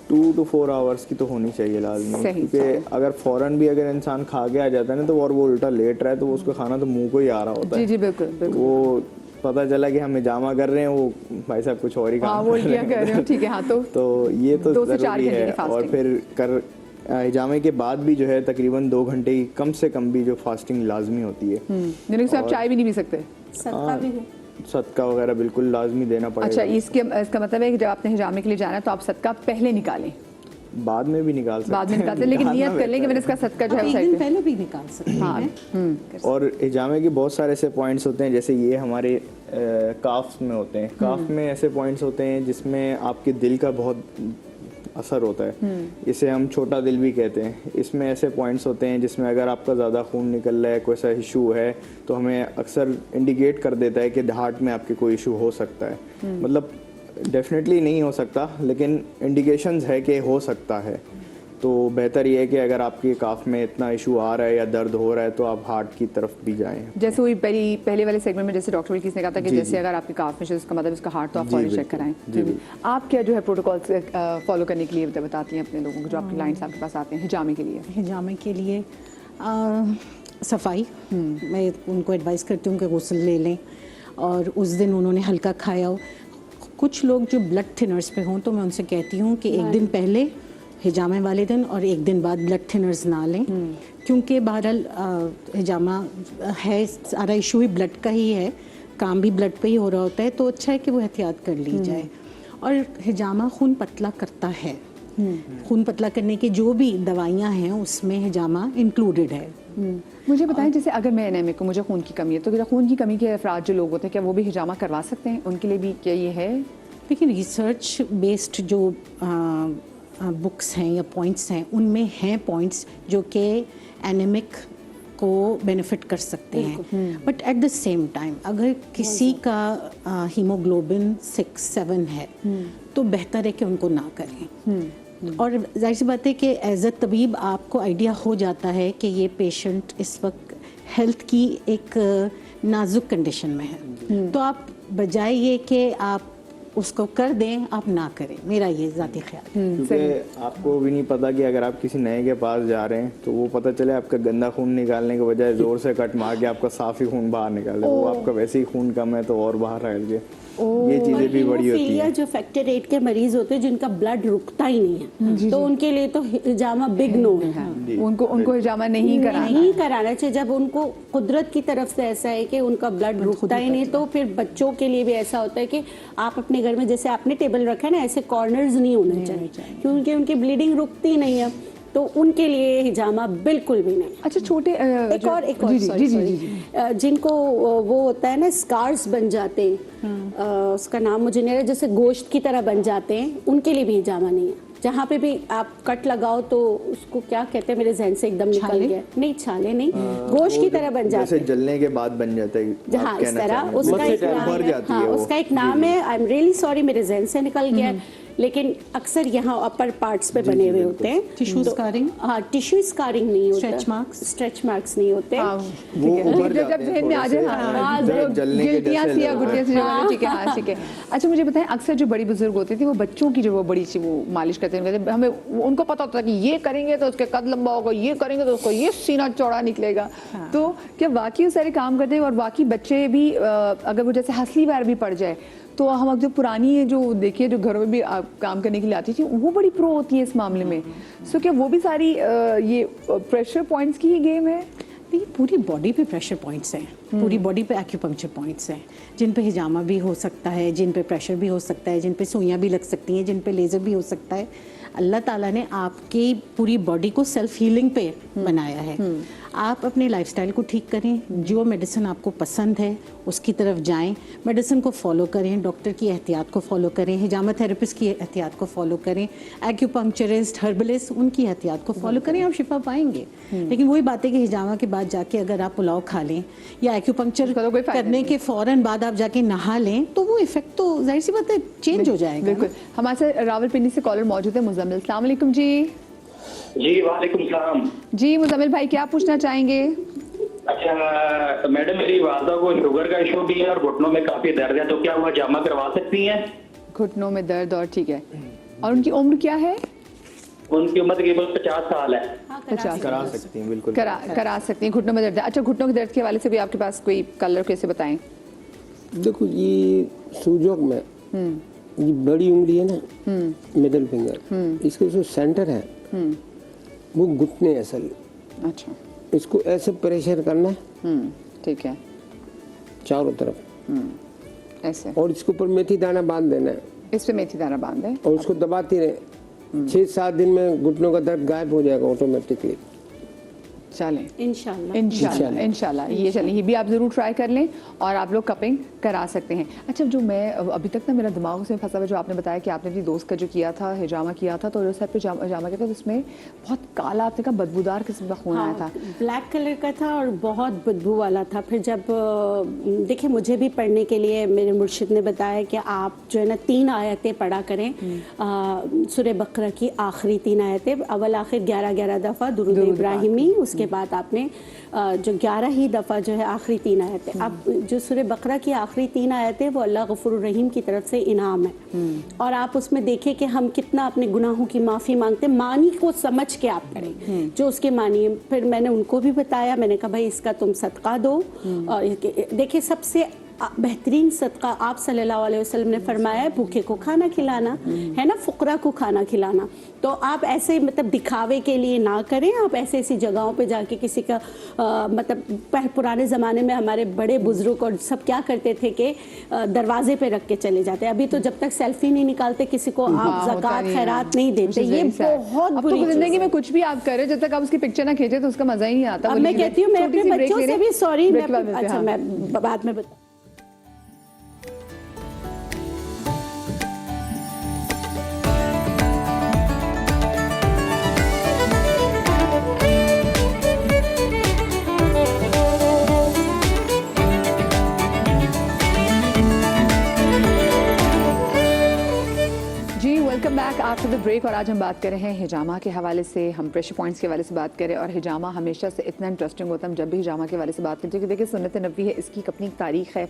2 to 4 आवर्स की तो होनी चाहिए लाजमी, सही, क्योंकि अगर फौरन भी अगर इंसान खा के आ जाता है ना तो और वो उल्टा लेट रहा है तो उसको खाना तो मुंह को ही आ रहा होता जी है। जी बिल्कुल बिल्कुल। वो पता चला कि हम हिजामा कर रहे हैं, वो भाई साहब कुछ और ही हाँ काम वो कर क्या रहे कर रहे हो, ठीक है हाँ तो ये तो 2 से 4 ज़रूरी घंटे है। की और fasting। फिर हिजामे के बाद भी जो है तकरीबन 2 घंटे की कम से कम भी जो फास्टिंग लाजमी होती है। यानी कि आप चाय भी नहीं पी सकते? सदका भी है। सदका वगैरह बिल्कुल लाजमी देना पड़ेगा। अच्छा, इसका मतलब है कि जब आपने हिजामे के लिए जाना है तो आप सदका पहले निकालें, बाद में भी निकाल सकते बाद में निकालते हैं, लेकिन नियत कर लें कि मैंने इसका सदका जो है एक साइड दिन पे। पहले भी निकाल सकते हैं। और हिजामे के बहुत सारे ऐसे पॉइंट्स होते हैं, जैसे ये हमारे काफ में होते हैं। काफ में ऐसे पॉइंट्स होते हैं जिसमें आपके दिल का बहुत असर होता है, इसे हम छोटा दिल भी कहते हैं। इसमें ऐसे पॉइंट्स होते हैं जिसमें अगर आपका ज़्यादा खून निकल रहा है, कोई सा इशू है, तो हमें अक्सर इंडिकेट कर देता है कि हार्ट में आपके कोई इशू हो सकता है। मतलब डेफिनेटली नहीं हो सकता, लेकिन इंडिकेशंस है कि हो सकता है। तो बेहतर ये है कि अगर आपके काफ में इतना इशू आ रहा है या दर्द हो रहा है तो आप हार्ट की तरफ भी जाएं। जैसे वही पहले वाले सेगमेंट में जैसे डॉक्टर विल्किस ने कहा था कि जी, जैसे जी। अगर आपके काफ में इसका मतलब इसका हार्ट तो आप जी, फौरन चेक बिल्कुल। कराएं। जी, बिल्कुल। आप क्या जो है प्रोटोकॉल फॉलो करने के लिए बताती हैं अपने लोगों को जो आपके क्लाइंट्स आपके पास आते हैं हिजामे के लिए? हिजामे के लिए सफाई, मैं उनको एडवाइस करती हूँ कि गुस्ल ले लें और उस दिन उन्होंने हल्का खाया हो। कुछ लोग जो ब्लड थिनर्स पे हों तो मैं उनसे कहती हूँ कि एक दिन पहले हिजामे वाले दिन और एक दिन बाद ब्लड थिनर्स ना लें, क्योंकि बहरहाल हिजामा है, सारा इशू ही ब्लड का ही है, काम भी ब्लड पे ही हो रहा होता है, तो अच्छा है कि वो एहतियात कर ली जाए। और हिजामा खून पतला करता है, खून पतला करने की जो भी दवाइयाँ हैं उसमें हिजामा इंक्लूडेड है। मुझे बताएं, जैसे अगर मैं एनेमिक हूँ, मुझे खून की कमी है, तो क्या खून की कमी के अफराद जो लोग होते हैं क्या वो भी हिजामा करवा सकते हैं? उनके लिए भी क्या ये है? लेकिन रिसर्च बेस्ड जो बुक्स हैं या पॉइंट्स हैं उनमें हैं पॉइंट्स जो कि एनेमिक को बेनिफिट कर सकते हैं, but at the same time अगर किसी का हीमोग्लोबिन 6-7 है तो बेहतर है कि उनको ना करें। और जाहिर सी बात है कि एज अ तबीब आपको आइडिया हो जाता है कि ये पेशेंट इस वक्त हेल्थ की एक नाजुक कंडीशन में है, तो आप बजाय ये कि आप उसको कर दें, आप ना करें, मेरा ये ज़ाती ख्याल है। क्योंकि आपको भी नहीं पता कि अगर आप किसी नए के पास जा रहे हैं तो वो पता चले आपका गंदा खून निकालने के बजाय जोर से कट मार के आपका साफ ही खून बाहर निकाले, वो आपका वैसे ही खून कम है तो और बाहर निकल के, ये चीजें भी बड़ी होती हीमोफीलिया है। जो फैक्टर 8 के मरीज होते हैं जिनका ब्लड रुकता ही नहीं है, तो उनके लिए तो हिजामा बिग नो है। उनको हिजामा नहीं कराना नहीं कराना चाहिए। जब उनको कुदरत की तरफ से ऐसा है कि उनका ब्लड रुकता ही नहीं, तो फिर बच्चों के लिए भी ऐसा होता है कि आप अपने घर में जैसे आपने टेबल रखा है ना, ऐसे कॉर्नर्स नहीं होने चाहिए क्योंकि उनकी ब्लीडिंग रुकती नहीं है, तो उनके लिए हिजामा बिल्कुल भी नहीं। अच्छा, छोटे एक और sorry, जिनको वो होता है ना, स्कार्स बन जाते हैं, उसका नाम मुझे नहीं आ रहा, जैसे गोश्त की तरह बन जाते हैं, उनके लिए भी हिजामा नहीं है। जहाँ पे भी आप कट लगाओ तो उसको क्या कहते हैं, मेरे जहन से एकदम निकल गया। नहीं, छाले नहीं, गोश्त की तरह बन जाते जैसे हैं, जलने के बाद बन जाता है, जहाँ इस तरह उसका एक नाम भर है। जाती हाँ, है वो। उसका एक नाम है, आई एम रियली सॉरी, मेरे जहन से निकल गया है, लेकिन अक्सर यहाँ अपर पार्ट्स पे बने हुए होते हैं। Tissue scarring? हाँ, टिश्यू स्कारिंग नहीं होता, स्ट्रेच मार्क्स नहीं होते। वो उभर जब जाते हैं जहन में आ जाए, थोड़े से, हाँ, जलने के गिल्टियाँ जैसे सी या लगता है। गुटियाँ सी जो है, ठीक है, हाँ ठीक है। अच्छा, मुझे बताएं, अक्सर जो बड़ी बुजुर्ग होती थी वो बच्चों की जो वो बड़ी सी वो मालिश करते हैं, हमें उनको पता होता है कि ये करेंगे तो उसके कद लंबा होगा, ये करेंगे तो उसको ये सीना चौड़ा निकलेगा। तो क्या वाकई सारे काम करते हैं? और बाकी बच्चे भी अगर वो जैसे हंसली वार भी पड़ जाए तो हम अब जो पुरानी जो देखिए जो घरों में भी काम करने के लिए आती थी वो बड़ी प्रो होती है इस मामले में। सो क्या वो भी सारी ये प्रेशर पॉइंट्स की ही गेम है? नहीं, पूरी बॉडी पे प्रेशर पॉइंट्स हैं, पूरी बॉडी पे एक्यूपंक्चर पॉइंट्स हैं, जिन पे हिजामा भी हो सकता है, जिन पे प्रेशर भी हो सकता है, जिन पे सुइयाँ भी लग सकती हैं, जिन पे लेज़र भी हो सकता है। अल्लाह ताला ने आपकी पूरी बॉडी को सेल्फ हीलिंग पे बनाया है। आप अपने लाइफस्टाइल को ठीक करें, जो मेडिसिन आपको पसंद है उसकी तरफ जाएं, मेडिसिन को फॉलो करें, डॉक्टर की एहतियात को फॉलो करें, हिजामा थेरेपिस्ट की एहतियात को फॉलो करें, एक्यूपंक्चरिस्ट, हर्बलिस्ट, उनकी एहतियात को फॉलो करें, आप शिफा पाएंगे। लेकिन वही बात है कि हिजामा के बाद जाके अगर आप पुलाव खा लें या एक्यूपंक्चर करने के फ़ौरन बाद आप जाके नहा लें तो वो इफेक्ट तो जाहिर सी बात है चेंज हो जाएगा। बिल्कुल। हमारे साथ रावलपिंडी से कॉलर मौजूद है मुजम्मिल। अस्सलाम वालेकुम जी। जी वालेकुम सलाम। जी मुजम्मिल भाई, क्या पूछना चाहेंगे? अच्छा मैडम, मेरी वालदा को शुगर का इशू भी है और घुटनों में काफी दर्द है, तो क्या वो हिजामा करवा सकती हैं? घुटनों में दर्द और ठीक है, और उनकी उम्र क्या है? उनकी उम्र केवल 50 साल है। करा सकती हैं, बिल्कुल करा सकती हैं। घुटनों में दर्द है। अच्छा, घुटनों के दर्द के हवाले से भी आपके पास कोई कलर कैसे बताएं? देखो ये सूजोक में ये बड़ी उंगली है ना, मिडिल फिंगर, इसके जो सेंटर है वो घुटने असल, अच्छा, इसको ऐसे प्रेशर करना है ठीक है, चारों तरफ, ऐसे, और इसके ऊपर मेथी दाना बांध देना है इस पे मेथी दाना बांध दें और उसको दबाती रहे। 6-7 दिन में घुटनों का दर्द गायब हो जाएगा ऑटोमेटिकली। चलें इंशाल्लाह। इंशाल्लाह ये चलें, ये भी आप ज़रूर ट्राई कर लें और आप लोग कपिंग करा सकते हैं। अच्छा, जो मैं अभी तक ना मेरा दिमाग से फंसा हुआ, जो आपने बताया कि आपने अपनी दोस्त का जो किया था हिजामा किया था, तो जो सर पे हिजामा किया था उसमें बहुत काला, आपने कहा बदबूदार किस्म का खून आया था। ब्लैक कलर का था और बहुत बदबू वाला था। फिर जब देखिए मुझे भी पढ़ने के लिए मेरे मुर्शिद ने बताया कि आप जो है ना 3 आयतें पढ़ा करें, सूरह बकरा की आखिरी 3 आयतें, अव्वल आखिर 11 दफ़ा दुरूद इब्राहिमी, उसके बाद आपने जो 11 ही दफ़ा जो है आखिरी 3 आयतें। अब जो सूरह बकरा की आखिरी 3 आयतें वो अल्लाह गफूर रहीम की तरफ से इनाम है, और आप उसमें देखें कि हम कितना अपने गुनाहों की माफ़ी मांगते हैं, मानी को समझ के आप करें जो उसके मानी। फिर मैंने उनको भी बताया, मैंने कहा भाई इसका तुम सदका दो, और देखिए सबसे बेहतरीन सदका आप सल्लल्लाहु अलैहि वसल्लम ने फरमाया है भूखे को खाना खिलाना, है ना, फुकरा को खाना खिलाना। तो आप ऐसे मतलब दिखावे के लिए ना करें, आप ऐसे ऐसी जगहों पे जाके किसी का मतलब पुराने ज़माने में हमारे बड़े बुजुर्ग और सब क्या करते थे कि दरवाजे पे रख के चले जाते। अभी तो जब तक सेल्फी नहीं निकालते किसी को आप ज़कात खैरात नहीं देते। ये बहुत बुरी जिंदगी में कुछ भी आप करें, जब तक आप उसकी पिक्चर ना खींचे तो उसका मजा ही नहीं आता। अब मैं कहती हूँ मैं अपने बच्चों से भी सॉरी, अच्छा मैं बाद में बता। Welcome back after the break. और आज हम बात कर रहे हैं हिजामा के हवाले से, हम प्रेशर पॉइंट्स के हवाले से बात करें। और हिजामा हमेशा से इतना इंटरेस्टिंग होता है हम जब भी हिजामा के हवाले से बात करते हैं, क्योंकि देखिए सुन्नत नबी है, इसकी अपनी तारीख है,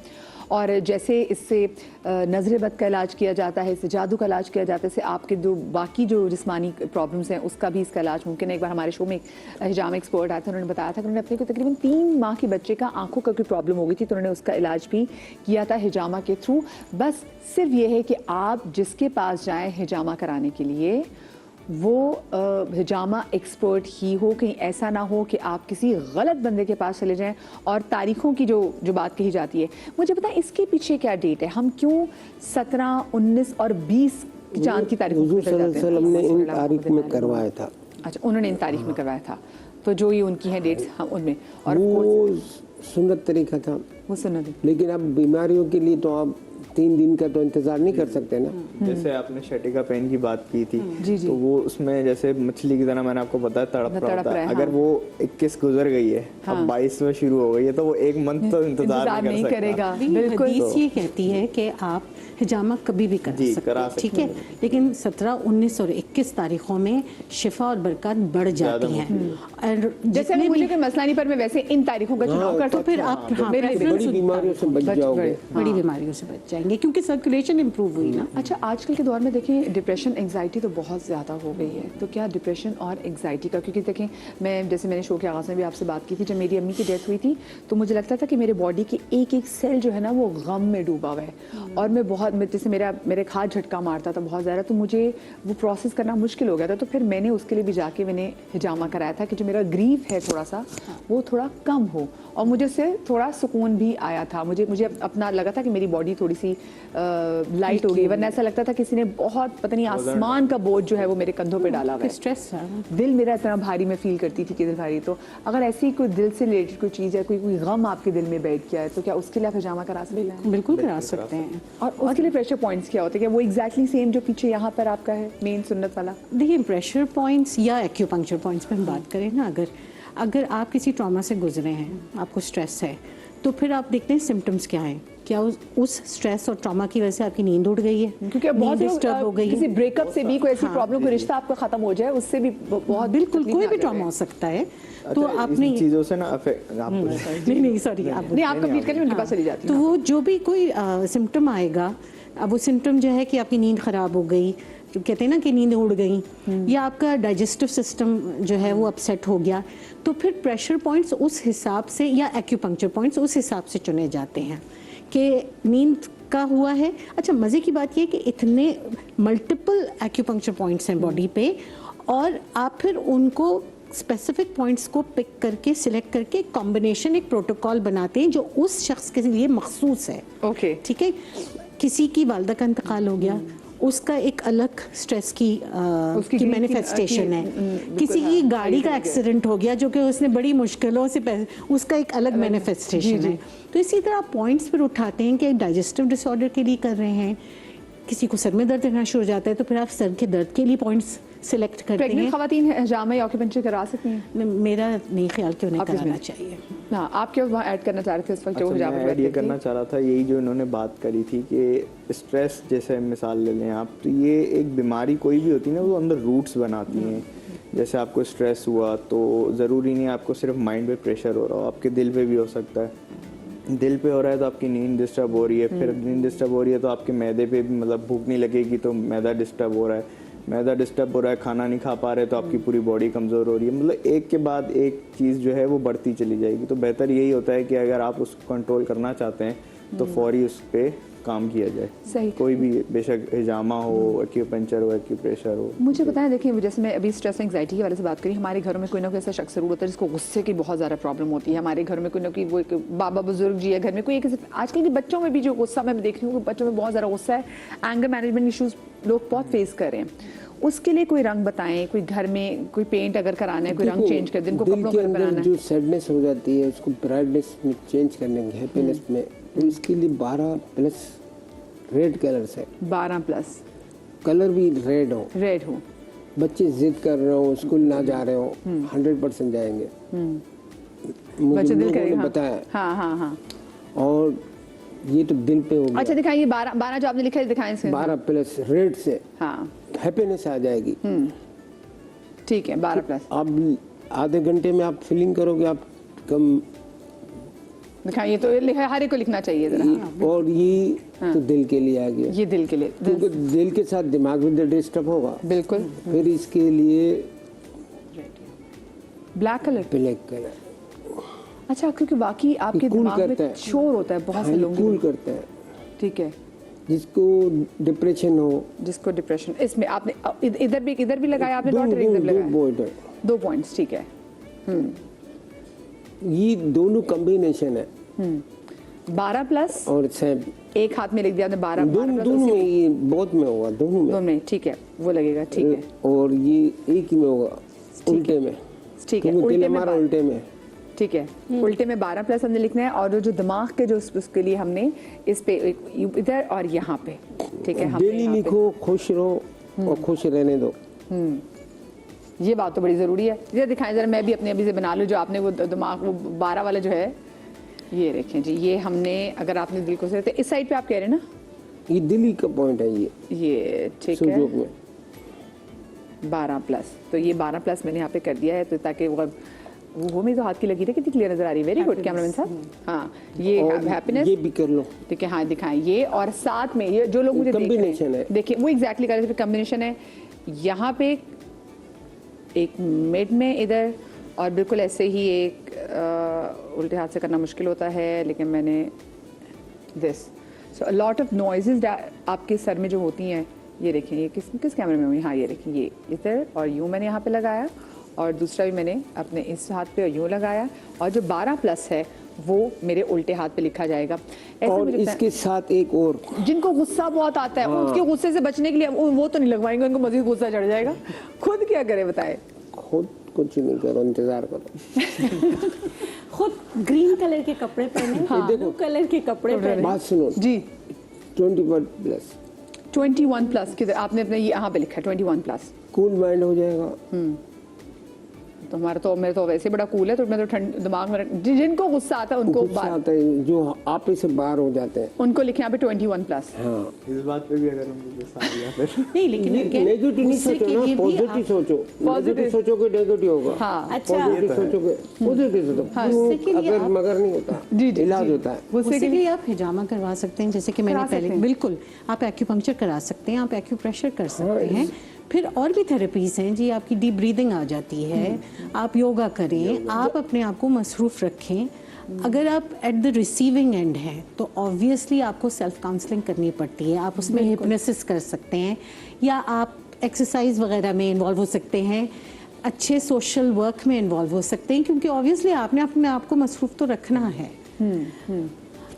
और जैसे इससे नज़र बद का इलाज किया जाता है, इससे जादू का इलाज किया जाता है, इससे आपके जो बाकी जो जिस्मानी प्रॉब्लम्स हैं उसका भी इसका इलाज मुमकिन है। एक बार हमारे शो में हिजामा एक्सपर्ट आया था, उन्होंने बताया था कि उन्होंने अपने को तकरीबन 3 माह के बच्चे का आंखों का कोई प्रॉब्लम हो गई थी, तो उन्होंने उसका इलाज भी किया था हिजामा के थ्रू। बस सिर्फ ये है कि आप जिसके पास जाएँ हिजामा कराने के लिए वो हिजामा एक्सपर्ट ही हो, कहीं ऐसा ना हो कि आप किसी गलत बंदे के पास चले जाएं। और तारीखों की जो बात कही जाती है, मुझे पता है इसके पीछे क्या डेट है, हम क्यों 17, 19 और 20 चांद की तारीख ने इन तारीख में करवाया था। अच्छा, उन्होंने इन तारीख में करवाया था, तो जो ये उनकी हैं डेट्स हम उनमें, और वो सुन्नत तरीका था, वो सुन्नत। लेकिन अब बीमारियों के लिए तो आप 3 दिन का तो इंतजार नहीं कर सकते ना। जैसे आपने शटिका पेन की बात की थी, तो वो उसमें जैसे मछली की तरह मैंने आपको बताया तड़प रहा होता है। अगर वो 21 गुजर गई है, अब 22 में शुरू हो गई है, तो वो 1 मंथ तो इंतजार नहीं करेगा। बिल्कुल, ये कहती है कि आप हिजामा कभी भी करा सकते हैं, ठीक है, लेकिन 17, 19 और 21 तारीखों में शिफा और बरकत बढ़ जाती हैं। जैसे मुझे कोई मसला नहीं, पर मैं वैसे इन तारीखों का चुनाव कर, तो फिर आप बड़ी बीमारियों से बच जाओगे, बड़ी बीमारियों से बच जाएंगे, क्योंकि सर्कुलेशन इंप्रूव हुई ना। अच्छा, आजकल के दौर में देखें डिप्रेशन एंग्जाइटी तो बहुत ज़्यादा हो गई है, तो क्या डिप्रेशन और एंग्जाइटी का, क्योंकि देखें मैं जैसे मैंने शो के आगाज़ में भी आपसे बात की थी, जब मेरी अम्मी की डेथ हुई थी तो मुझे लगता था कि मेरे बॉडी की एक एक सेल जो है ना वो गम में डूबा हुआ है, और मैं बहुत, जैसे मेरे हाथ झटका मारता था बहुत ज़्यादा, तो मुझे वो प्रोसेस करना मुश्किल हो गया था। तो फिर मैंने उसके लिए भी जाके मैंने हिजामा कराया था कि जो मेरा ग्रीफ है थोड़ा सा वो थोड़ा कम हो, और मुझे उससे थोड़ा सुकून भी आया था। मुझे अपना लगा था कि मेरी बॉडी थोड़ी सी लाइट हो गई, वरना ऐसा लगता था किसी ने बहुत पता नहीं आसमान का बोझ जो है वो मेरे कंधों पे डाला हुआ है। स्ट्रेस दिल मेरा इतना भारी, मैं फील करती थी कि दिल भारी। तो अगर ऐसी कोई दिल से रिलेटेड कोई चीज़ है, कोई गम आपके दिल में बैठ गया है, तो क्या उसके लिए आप हिजामा करा सकते हैं? बिल्कुल करा सकते हैं। और उसके लिए प्रेशर पॉइंट्स क्या होते हैं? क्या वो एग्जैक्टली सेम जो पीछे यहाँ पर आपका है मेन सुन्नत वाला? देखिए, प्रेशर पॉइंट्स या एक्यूपंक्चर पॉइंट्स पे हम बात करें ना, अगर आप किसी ट्रॉमा से गुजरे हैं, आपको स्ट्रेस है, तो फिर आप देखते हैं सिम्टम्स क्या हैं। क्या उस स्ट्रेस और ट्रॉमा की वजह से आपकी नींद उड़ गई है, क्योंकि बहुत डिस्टर्ब हो गई है, किसी ब्रेकअप से भी कोई ऐसी प्रॉब्लम, कोई रिश्ता आपका खत्म हो जाए, उससे भी बहुत, बिल्कुल कोई भी ट्रॉमा हो सकता है। तो आपने चीजों से ना नहीं सॉरी, आप कंप्लीट करिए, उनके पास चली जाती तो वो जो भी कोई सिम्टम आएगा, अब वो सिम्टम जो है कि आपकी नींद ख़राब हो गई, कहते हैं ना कि नींद उड़ गई या आपका डाइजेस्टिव सिस्टम जो है वो अपसेट हो गया, तो फिर प्रेशर पॉइंट्स उस हिसाब से या एक्यूपंक्चर पॉइंट्स उस हिसाब से चुने जाते हैं कि नींद का हुआ है। अच्छा, मज़े की बात ये कि इतने मल्टीपल एक्यूपंक्चर पॉइंट्स हैं बॉडी पे, और आप फिर उनको स्पेसिफिक पॉइंट्स को पिक करके सिलेक्ट करके कॉम्बिनेशन एक प्रोटोकॉल बनाते हैं जो उस शख्स के लिए मखसूस है। ओके, ठीक है, किसी की वालदा का इंतकाल हो गया, उसका एक अलग स्ट्रेस की मैनिफेस्टेशन है। किसी की गाड़ी का एक्सीडेंट हो गया जो कि उसने बड़ी मुश्किलों से उसका एक अलग मैनिफेस्टेशन है। तो इसी तरह आप पॉइंट्स पर उठाते हैं कि डाइजेस्टिव डिसऑर्डर के लिए कर रहे हैं, किसी को सर में दर्द रहना शुरू हो जाता है तो फिर आप सर के दर्द के लिए पॉइंट्स सिलेक्ट करते हैं। प्रेग्नेंट खवातीन हिजामा या ऑक्यूपेंचर करा सकती हैं? मेरा नहीं ख्याल कि उन्हें कराना चाहिए। हाँ, आप क्या वहाँ ऐड करना चाह रहे थे इस वक्त? जो अच्छा, हिजाब मैं ऐड ये करना चाह रहा था, यही जो इन्होंने बात करी थी कि स्ट्रेस जैसे मिसाल ले लें आप, तो ये एक बीमारी कोई भी होती है ना, वो अंदर रूट्स बनाती हैं। जैसे आपको स्ट्रेस हुआ तो ज़रूरी नहीं आपको सिर्फ माइंड पे प्रेशर हो रहा हो, आपके दिल पे भी हो सकता है। दिल पे हो रहा है तो आपकी नींद डिस्टर्ब हो रही है, फिर नींद डिस्टर्ब हो रही है तो आपके मैदे पे भी, मतलब भूख नहीं लगेगी तो मैदा डिस्टर्ब हो रहा है, मैदा डिस्टर्ब हो रहा है, खाना नहीं खा पा रहे तो आपकी पूरी बॉडी कमज़ोर हो रही है। मतलब एक के बाद एक चीज़ जो है वो बढ़ती चली जाएगी। तो बेहतर यही होता है कि अगर आप उसको कंट्रोल करना चाहते हैं तो फौरी उस पर काम किया जाए। सही। कोई भी, बेशक हिजामा हो, एक्यूपंचर हो, एक्यूप्रेशर हो। मुझे बताएं, देखिए जैसे मैं अभी स्ट्रेस एंग्जाइटी के बारे से बात करी, हमारे घरों में कोई ना कोई ऐसा शख्स जरूर होता है जिसको गुस्से की बहुत ज़्यादा प्रॉब्लम होती है। हमारे घर में कोई ना कोई वो एक बाबा बुजुर्ग जी है, घर में कोई एक, आजकल के बच्चों में भी जो गुस्सा मैं देख रही हूँ, बच्चों में बहुत ज़्यादा गुस्सा है, एंगर मैनेजमेंट इशूज़ लोग बहुत फेस कर रहे हैं। उसके लिए कोई रंग बताएं, कोई घर में कोई पेंट अगर कराना है, कोई रंग चेंज कर दें, इनको दिल कपड़ों के पर अंदर बनाना है। जो सैडनेस हो जाती है उसको ब्राइटनेस में चेंज करने की, हैप्पीनेस में, तो इसके लिए 12+ रेड कलर्स है। 12+ कलर भी रेड हो, बच्चे जिद कर रहे हो, स्कूल ना जा रहे हो, 100% जाएंगे। मुझे दिल लोगों ने करेगा। बताया। हाँ। और ये तो दिल पे हो गया। अच्छा दिखाइए, 12 जो आपने लिखा है दिखाएं इसके। 12+ रेड से हाँ हैप्पीनेस आ जाएगी। ठीक है, 12+। अब आधे घंटे में आप फीलिंग करोगे आप कम। दिखाइए तो लिखा, हर एक को लिखना चाहिए जरा। और ये तो दिल के लिए आ गया, ये दिल के लिए, क्योंकि दिल के साथ दिमाग भी डिस्टर्ब होगा। बिल्कुल। फिर इसके लिए ब्लैक कलर। Black colour. अच्छा, क्योंकि बाकी आपके कूल दिमाग करता में है, शोर होता है बहुत से लोगों कूल को। करता है। ठीक है, जिसको डिप्रेशन हो, जिसको डिप्रेशन, इसमें आपने इधर भी लगाया आपने, डॉट इधर भी लगाया, बॉर्डर 2 पॉइंट्स। ठीक है, ये दोनों कॉम्बिनेशन है। 12+ और सेम एक हाथ में लिख दिया आपने 12 दोनों में, ये बहुत में होगा, दोनों में। दोनों में, ठीक है, वो लगेगा। ठीक है, और ये एक ही में होगा, उल्टे में। ठीक है, क्योंकि उल्टे दिल में हमारा उल्टे में। ठीक है, उल्टे में 12+ हमने लिखना है, और जो दिमाग के जो उसके लिए हमने इस पे इधर और यहाँ पे। ठीक है, हमने डेली यहाँ पे- लिखो, खुश रहो और खुश रहने दो। ये बात तो बड़ी ज़रूरी है। ये दिखाएं जरा, मैं भी अपने अभी से बना लूँ। जो आपने वो दिमाग, वो 12 वाला जो है, ये देखें जी, ये हमने, अगर आपने दिल को से, तो इस साइड पे आप कह रहे हैं ना, ये दिल्ली का पॉइंट है ये ये ठीक है, सुजोग में। 12+। तो ये 12+ मैंने यहाँ पे कर दिया है, तो ताकि वो मेरी तो हाथ की लगी थी, कितनी क्लियर नजर आ रही है। वेरी गुड कैमरामैन साहब। हाँ, ये और हैप्पीनेस, ये भी कर लो। ठीक है। हाँ दिखाएं ये, और साथ में ये जो लोग मुझे देख रहे Combination हैं, है। देखिए वो एग्जैक्टली कर रहे थे, कॉम्बिनेशन है यहाँ पे एक मिड में इधर, और बिल्कुल ऐसे ही एक उल्टे हाथ से करना मुश्किल होता है, लेकिन मैंने this. So lot of noises आपके सर में जो होती हैं, ये देखें, ये किस कैमरे में हुई? हाँ ये देखें, ये इधर, और यूँ मैंने यहाँ पे लगाया, और दूसरा भी मैंने अपने इस हाथ पे यूँ लगाया, और जो 12+ है वो मेरे उल्टे हाथ पे लिखा जाएगा। ऐसे और मुझे लगता है- इसके साथ एक और, जिनको गुस्सा बहुत आता है, उसके गुस्से से बचने के लिए वो तो नहीं लगवाएंगे, उनको मजीद गुस्सा चढ़ जाएगा। खुद क्या करे बताए? खुद कुछ नहीं करो, इंतजार करो। खुद ग्रीन कलर के कपड़े पहने, ब्लू कलर के कपड़े पहने। बात सुनो जी, 21+, 21+ किधर आपने अपने यहाँ पे लिखा है 21+। कूल माइंड हो जाएगा। तो हमारा तो मेरे तो वैसे बड़ा कूल है, तो मैं तो ठंड दिमाग में जिनको गुस्सा आता है उनको गुस्सा आता है, जो आप से बाहर हो जाते हैं। उनको लिखे यहाँ पे 21+। हाँ, इस बात पे भी अगर हमको गुस्सा आ गया फिर नहीं, लेकिन again, नेगेटिव नहीं गुस्से सोचो के ना, लिए भी पॉजिटिव आप- सोचो। पॉजिटिव सोचोगे नेगेटिव होगा। हाँ, अच्छा पॉजिटिव सोचोगे पॉजिटिव सोचो, गुस्से के लिए अगर आप- मगर नहीं होता, जी, जी, इलाज जी। होता है। गुस्से के लिए लिए आप हिजामा करवा सकते हैं, जैसे कि मैंने करा सकते पहले हैं। बिल्कुल, आप एक्यूपंक्चर करा सकते हैं, आप एक्यूप्रेशर कर सकते हैं। फिर और भी थेरेपीज हैं जी, आपकी डीप ब्रीदिंग आ जाती है, आप योगा करें, आप अपने आप को मसरूफ रखें। अगर आप एट द रिसीविंग एंड हैं तो ऑब्वियसली आपको सेल्फ काउंसलिंग करनी पड़ती है, आप उसमें हिप्नोसिस कर सकते हैं, या आप एक्सरसाइज वगैरह में इन्वॉल्व हो सकते हैं, अच्छे सोशल वर्क में इन्वॉल्व हो सकते हैं, क्योंकि ऑब्वियसली आपने अपने आप को मसरूफ तो रखना है।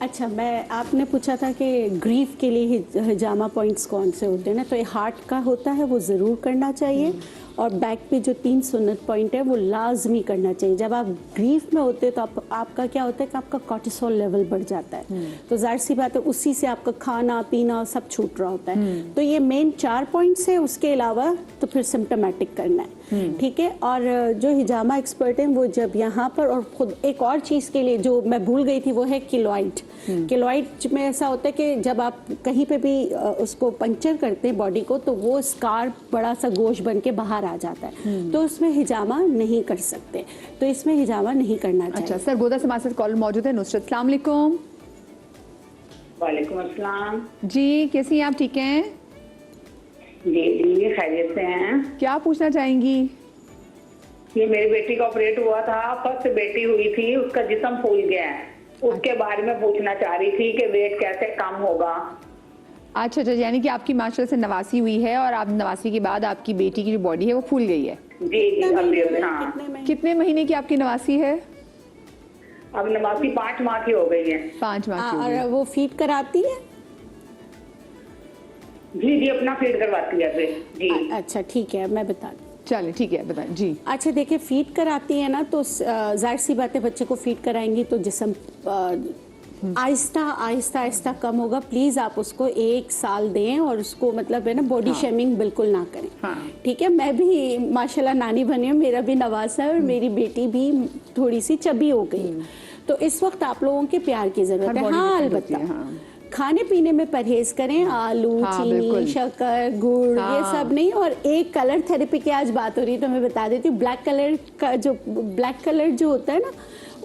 अच्छा, मैं आपने पूछा था कि ग्रीफ के लिए हिजामा पॉइंट्स कौन से होते हैं ना, तो ये हार्ट का होता है, वो ज़रूर करना चाहिए। और बैक पे जो 3 सुन्नत पॉइंट है वो लाजमी करना चाहिए। जब आप ग्रीफ में होते हैं तो आपका क्या होता है कि आपका कॉर्टिसोल लेवल बढ़ जाता है, तो जाहिर सी बात है उसी से आपका खाना पीना सब छूट रहा होता है। तो ये मेन 4 पॉइंट्स है, उसके अलावा तो फिर सिम्टोमेटिक करना है, ठीक है। और जो हिजामा एक्सपर्ट हैं वो जब यहाँ पर, और खुद एक और चीज़ के लिए जो मैं भूल गई थी वो है किलोइड। किलोइड में ऐसा होता है कि जब आप कहीं पे भी उसको पंक्चर करते हैं बॉडी को, तो वो स्कार बड़ा सा गोश बन के बाहर आ जाता है, तो उसमें हिजामा नहीं कर सकते, तो इसमें हिजामा नहीं करना चाहिए। अच्छा सर, गोदा से हमारे साथ कॉल मौजूद है नुसरत। अस्सलाम वालेकुम। वालेकुम अस्सलाम जी, कैसी हैं आप? ठीक हैं जी जी, खैरियत से हैं। क्या पूछना चाहेंगी? ये मेरी बेटी का ऑपरेट हुआ था, फर्स्ट बेटी हुई थी, उसका जिस्म फूल गया है, उसके बारे में पूछना चाह रही थी कि वेट कैसे कम होगा। अच्छा अच्छा, यानी कि आपकी माशाल्लाह से नवासी हुई है और आप नवासी के बाद आपकी बेटी की जो बॉडी है वो फूल गई है। जी जी, अभी हाँ, कितने महीने की आपकी नवासी है? अब नवासी 5 माह की हो गई है। 5 माह की हो गई। और वो फीड कराती है? जी जी, अपना फीड करवाती है अभी। जी अच्छा ठीक है, मैं बता दूँ। चलिए ठीक है, बताएं जी। अच्छा देखिए, फीड कराती है ना, तो जाहिर सी बात है बच्चे को फीड कराएंगी तो जिस्म आहिस्ता आहिस्ता आहिस्ता कम होगा। प्लीज़ आप उसको 1 साल दें और उसको मतलब है ना बॉडी शेमिंग बिल्कुल ना करें। हाँ। ठीक है, मैं भी माशाल्लाह नानी बनी हूँ, मेरा भी नवासा है और मेरी बेटी भी थोड़ी सी चबी हो गई, तो इस वक्त आप लोगों के प्यार की जरूरत है। body हाँ different होती अलबत्ता है, हाँ। खाने पीने में परहेज करें, आलू हाँ, चीनी बिल्कुल। शक्कर गुड़ हाँ। ये सब नहीं। और एक कलर थेरेपी की आज बात हो रही है तो मैं बता देती हूँ, ब्लैक कलर जो होता है ना,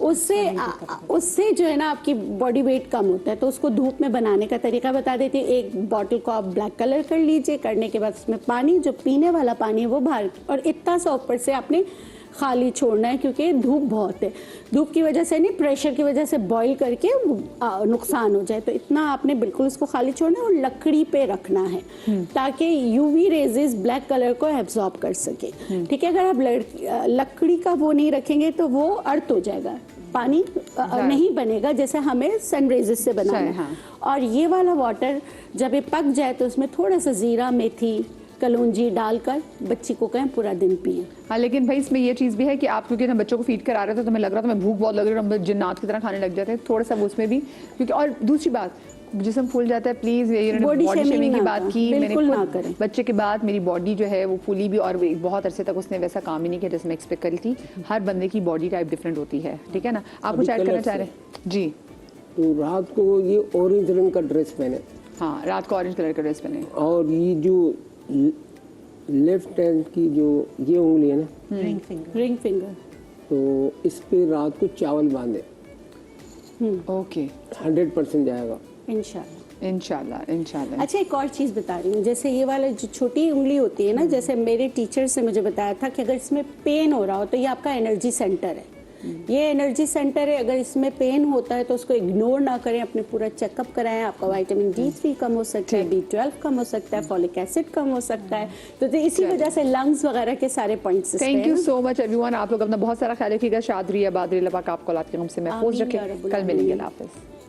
उससे जो है ना आपकी बॉडी वेट कम होता है, तो उसको धूप में बनाने का तरीका बता देती हूँ। एक बॉटल को आप ब्लैक कलर कर लीजिए, करने के बाद उसमें पानी, जो पीने वाला पानी है वो बाहर, और इतना सा ऊपर से आपने खाली छोड़ना है, क्योंकि धूप बहुत है, धूप की वजह से नहीं, प्रेशर की वजह से बॉईल करके नुकसान हो जाए, तो इतना आपने बिल्कुल उसको खाली छोड़ना है और लकड़ी पे रखना है ताकि यूवी रेजेस ब्लैक कलर को एब्जॉर्ब कर सके। ठीक है, अगर आप लकड़ी का वो नहीं रखेंगे तो वो अर्थ हो जाएगा, पानी नहीं बनेगा जैसे हमें सन रेजेस से बनाना है। हाँ। और ये वाला वाटर जब ये पक जाए तो उसमें थोड़ा सा जीरा मेथी कलौंजी डालकर बच्ची को कहें पूरा दिन पिए। हाँ, लेकिन भाई इसमें ये चीज़ भी है कि आप क्योंकि हम बच्चों को फीड करा रहे थे तो हमें लग रहा था मैं भूख बहुत लग रही है, हम जिन्नात की तरह खाने लग जाते हैं, थोड़ा सा वो उसमें भी, क्योंकि और दूसरी बात जिस्म फूल जाता है। प्लीज़ ये बॉडी बॉडी शेमिंग की ना बात करें, की मैंने बिल्कुल ना खुद करें। बच्चे के बाद मेरी बॉडी जो है वो फूली भी, और बहुत अरसे तक उसने वैसा काम ही नहीं किया जैसे मैं एक्सपेक्ट करी थी। हर बंदे की बॉडी टाइप डिफरेंट होती है, ठीक है ना। आप कुछ ऐड करना चाह रहे हैं? जी तो रात को ये ऑरेंज रंग का ड्रेस पहने, हाँ, रात को ऑरेंज कलर का ड्रेस पहने, और ये जो लेफ्ट हैंड की जो ये उंगली है ना, रिंग फिंगर, तो इस पे रात को चावल बांधे, ओके 100% जाएगा। इंशाल्लाह। इंशाल्लाह। अच्छा, एक और चीज़ बता रही हूँ, जैसे ये वाला जो छोटी उंगली होती है ना, जैसे मेरे टीचर से मुझे बताया था कि अगर इसमें पेन हो रहा हो तो ये आपका एनर्जी सेंटर है, ये एनर्जी सेंटर है। अगर इसमें पेन होता है तो उसको इग्नोर ना करें, अपने पूरा चेकअप कराएं। आपका विटामिन D3 कम हो सकता है, B12 कम हो सकता है, फॉलिक एसिड कम हो सकता है, तो इसी वजह से लंग्स वगैरह के सारे points. Thank you so much everyone. आप लोग अपना बहुत सारा ख्याल रखिएगा। शाद रहिए, आबाद रहिए, अल्लाह पाक आपको औलाद के गम से महफूज आमीन रखे। या रब्बुल कल मिलेंगे, आमीन। अल्लाह हाफिज़।